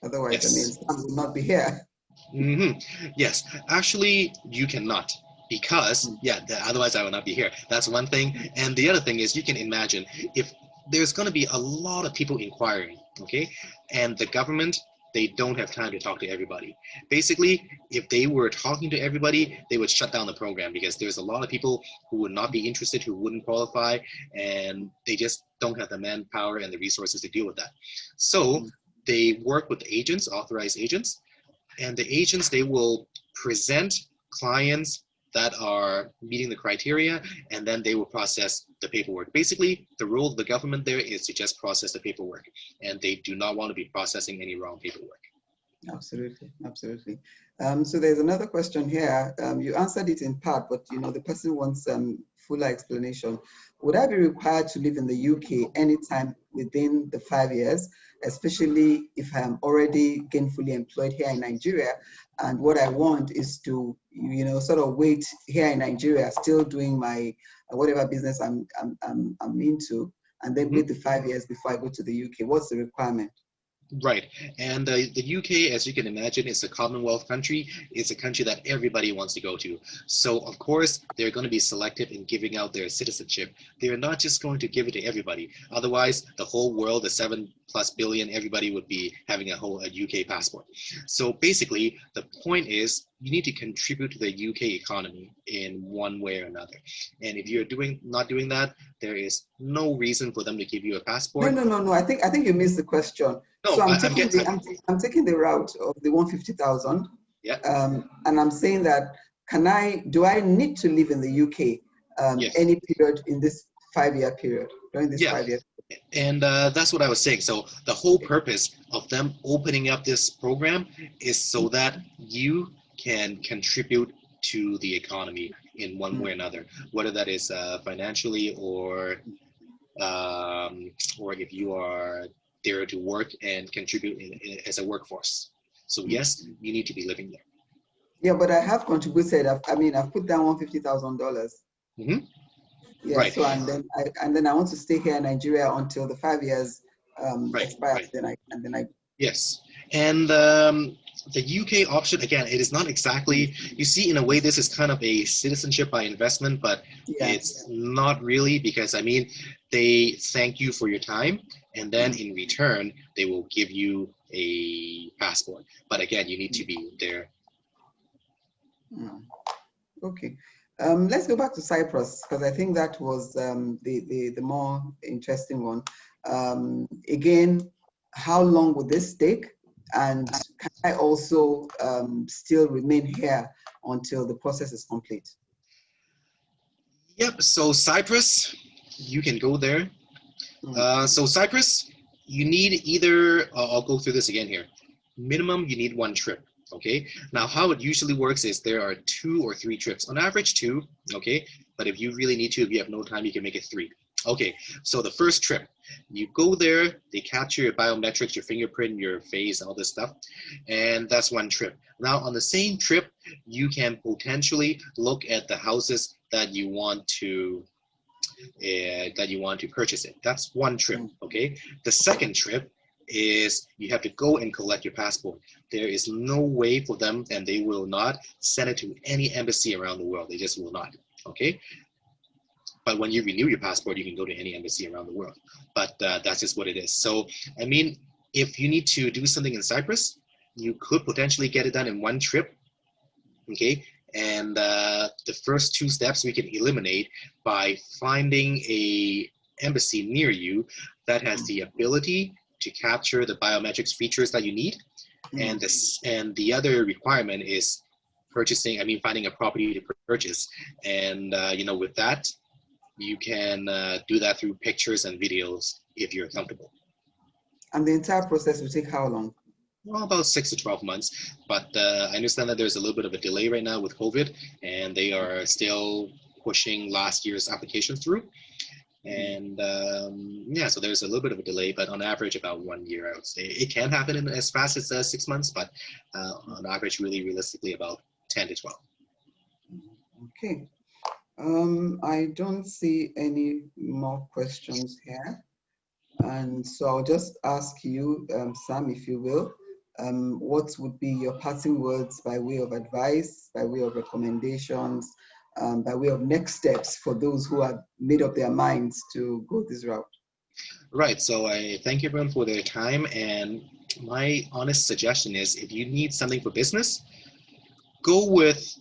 Otherwise, Yes. I mean, Sam will not be here. Yes, actually, you cannot. Because, otherwise I will not be here. That's one thing. And the other thing is, you can imagine if there's going to be a lot of people inquiring, okay? And the government, they don't have time to talk to everybody. Basically, if they were talking to everybody, they would shut down the program because there's a lot of people who would not be interested, who wouldn't qualify, and they just don't have the manpower and the resources to deal with that. So they work with agents, authorized agents, and the agents, they will present clients that are meeting the criteria, and then they will process the paperwork. Basically, the role of the government there is to just process the paperwork, and they do not want to be processing any wrong paperwork. Absolutely, absolutely. So there's another question here. You answered it in part, but the person wants fuller explanation. Would I be required to live in the UK anytime within the 5 years, especially if I'm already gainfully employed here in Nigeria? And what I want is to, sort of wait here in Nigeria, still doing my whatever business I'm into, and then wait the 5 years before I go to the UK. What's the requirement? Right. And the UK, as you can imagine, is a Commonwealth country. It's a country that everybody wants to go to. So, of course, they're going to be selective in giving out their citizenship. They're not just going to give it to everybody. Otherwise, the whole world, the 7+ billion, everybody would be having a UK passport. So basically, the point is you need to contribute to the UK economy in one way or another. And if you're not doing that, there is no reason for them to give you a passport. No. I think you missed the question. No, so I'm taking the route of the 150,000. Yeah. And I'm saying that do I need to live in the UK Yes. any period in this 5-year period, during this 5 years? And that's what I was saying. So the whole purpose of them opening up this program is so that you can contribute to the economy in one way or another, whether that is financially or if you are there to work and contribute as a workforce. So yes, you need to be living there. Yeah, but I have contributed. I've put down $150,000. Yeah. Right. So and then I want to stay here in Nigeria until the 5 years expires. Right. Then I. Yes, and the UK option, again, it is not exactly, you see, in a way, this is kind of a citizenship by investment, but it's not really, because I mean, they thank you for your time, and then in return, they will give you a passport. But again, you need to be there. Okay. Let's go back to Cyprus, because I think that was the more interesting one. Again, how long would this take? And can I also still remain here until the process is complete? Yep, so Cyprus, you can go there. So Cyprus, you need either, I'll go through this again here. Minimum, you need 1 trip. Okay, now how it usually works is there are 2 or 3 trips. On average, 2, okay? But if you really need to, if you have no time, you can make it 3. Okay, so the first trip, you go there, they capture your biometrics, your fingerprint, your face, all this stuff, and that's 1 trip. Now, on the same trip, you can potentially look at the houses that you want to that you want to purchase it. That's one trip, okay? The second trip is you have to go and collect your passport. There is no way for them, and they will not send it to any embassy around the world. They just will not, okay? But when you renew your passport, you can go to any embassy around the world. But that's just what it is. So, I mean, if you need to do something in Cyprus, you could potentially get it done in one trip, okay? And the first two steps we can eliminate by finding a embassy near you that has the ability to capture the biometrics features that you need. And the other requirement is finding a property to purchase. And with that, you can do that through pictures and videos if you're comfortable. And the entire process will take how long? Well, about 6 to 12 months. But I understand that there's a little bit of a delay right now with COVID, and they are still pushing last year's application through. And so there's a little bit of a delay, but on average about 1 year, I would say. It can happen in as fast as 6 months, but on average, really realistically about 10 to 12. Okay. I don't see any more questions here. And so I'll just ask you, Sam, if you will, what would be your parting words by way of advice, by way of recommendations, by way of next steps for those who have made up their minds to go this route? Right, so I thank everyone for their time, and my honest suggestion is if you need something for business, go with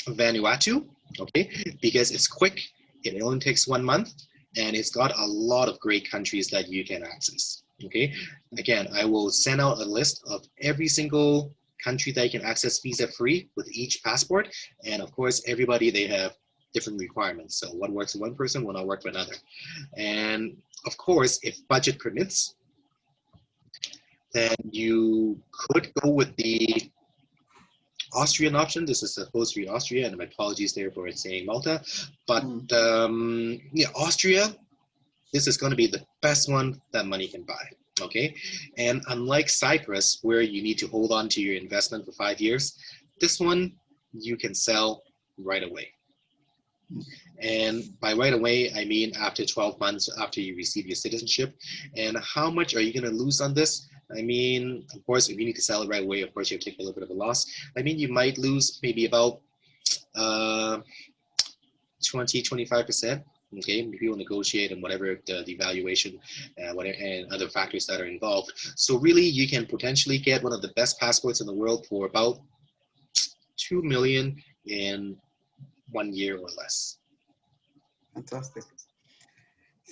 Vanuatu, okay, because it's quick, it only takes 1 month, and it's got a lot of great countries that you can access, okay? Again, I will send out a list of every single country that you can access visa-free with each passport, and of course, everybody, they have different requirements, so what works for one person will not work for another. And of course, if budget permits, then you could go with the Austrian option. This is supposed to be Austria, and my apologies there for saying Malta. But Austria, this is going to be the best one that money can buy, okay? And unlike Cyprus, where you need to hold on to your investment for 5 years, this one you can sell right away. And by right away, I mean after 12 months after you receive your citizenship. And how much are you going to lose on this? I mean, of course, if you need to sell it right away, of course, you have to take a little bit of a loss. I mean, you might lose maybe about 20-25%. Okay, maybe you'll negotiate and whatever the valuation and other factors that are involved. So really, you can potentially get one of the best passports in the world for about 2 million in 1 year or less. Fantastic.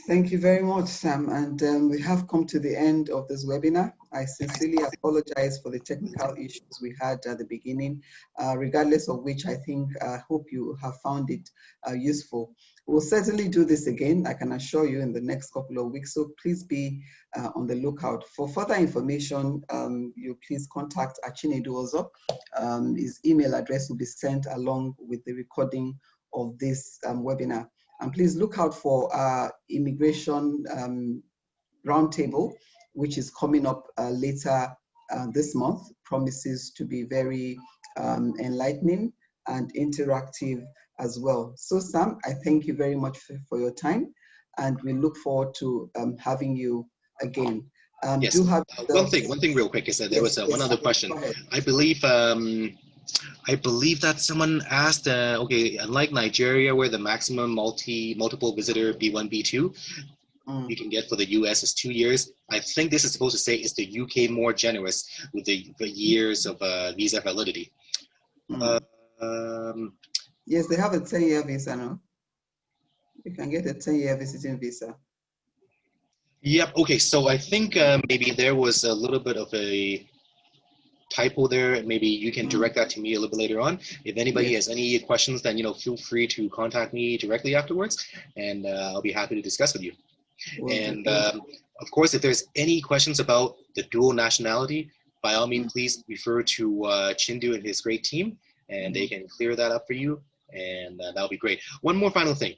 Thank you very much, Sam. And we have come to the end of this webinar. I sincerely apologize for the technical issues we had at the beginning, regardless of which I hope you have found it useful. We'll certainly do this again, I can assure you, in the next couple of weeks. So please be on the lookout. For further information, you please contact Achinedu Ozo. His email address will be sent along with the recording of this webinar. And please look out for our immigration roundtable, which is coming up later this month. Promises to be very enlightening and interactive as well. So Sam, I thank you very much for your time, and we look forward to having you again. Yes. One thing real quick is that there was one other question. I believe that someone asked, okay, unlike Nigeria, where the maximum multiple visitor B1, B2 you can get for the US is 2 years, I think this is supposed to say is the UK more generous with the years of visa validity. Yes, they have a 10-year visa now. You can get a 10-year visiting visa. Yep, okay, so I think maybe there was a little bit of a typo there. Maybe you can direct that to me a little bit later on. If anybody has any questions, then feel free to contact me directly afterwards, and I'll be happy to discuss with you. And of course, if there's any questions about the dual nationality, by all means, please refer to Chindu and his great team, and they can clear that up for you, and that'll be great. One more final thing.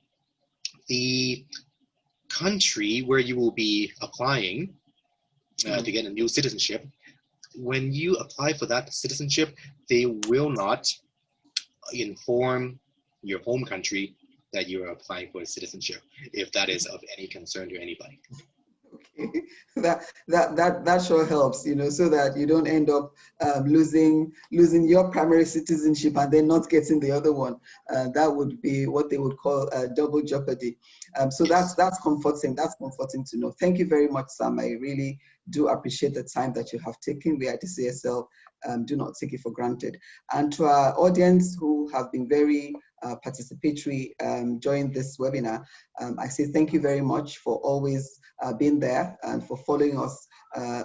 The country where you will be applying to get a new citizenship, when you apply for that citizenship, they will not inform your home country that you are applying for citizenship, if that is of any concern to anybody. Okay, that sure helps, so that you don't end up losing your primary citizenship and then not getting the other one. That would be what they would call double jeopardy. So Yes. that's comforting. That's comforting to know. Thank you very much, Sam. I really do appreciate the time that you have taken. We at the CSL do not take it for granted. And to our audience who have been very participatory during this webinar, I say thank you very much for always being there and for following us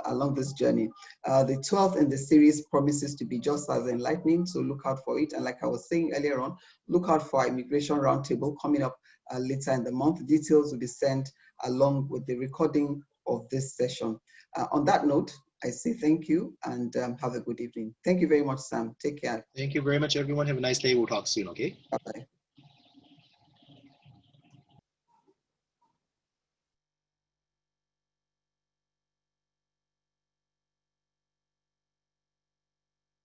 along this journey. The 12th in the series promises to be just as enlightening, so look out for it. And like I was saying earlier on, look out for our immigration roundtable coming up later in the month. Details will be sent along with the recording of this session. On that note, I say thank you and have a good evening. Thank you very much, Sam. Take care. Thank you very much, everyone. Have a nice day. We'll talk soon, okay? Bye-bye.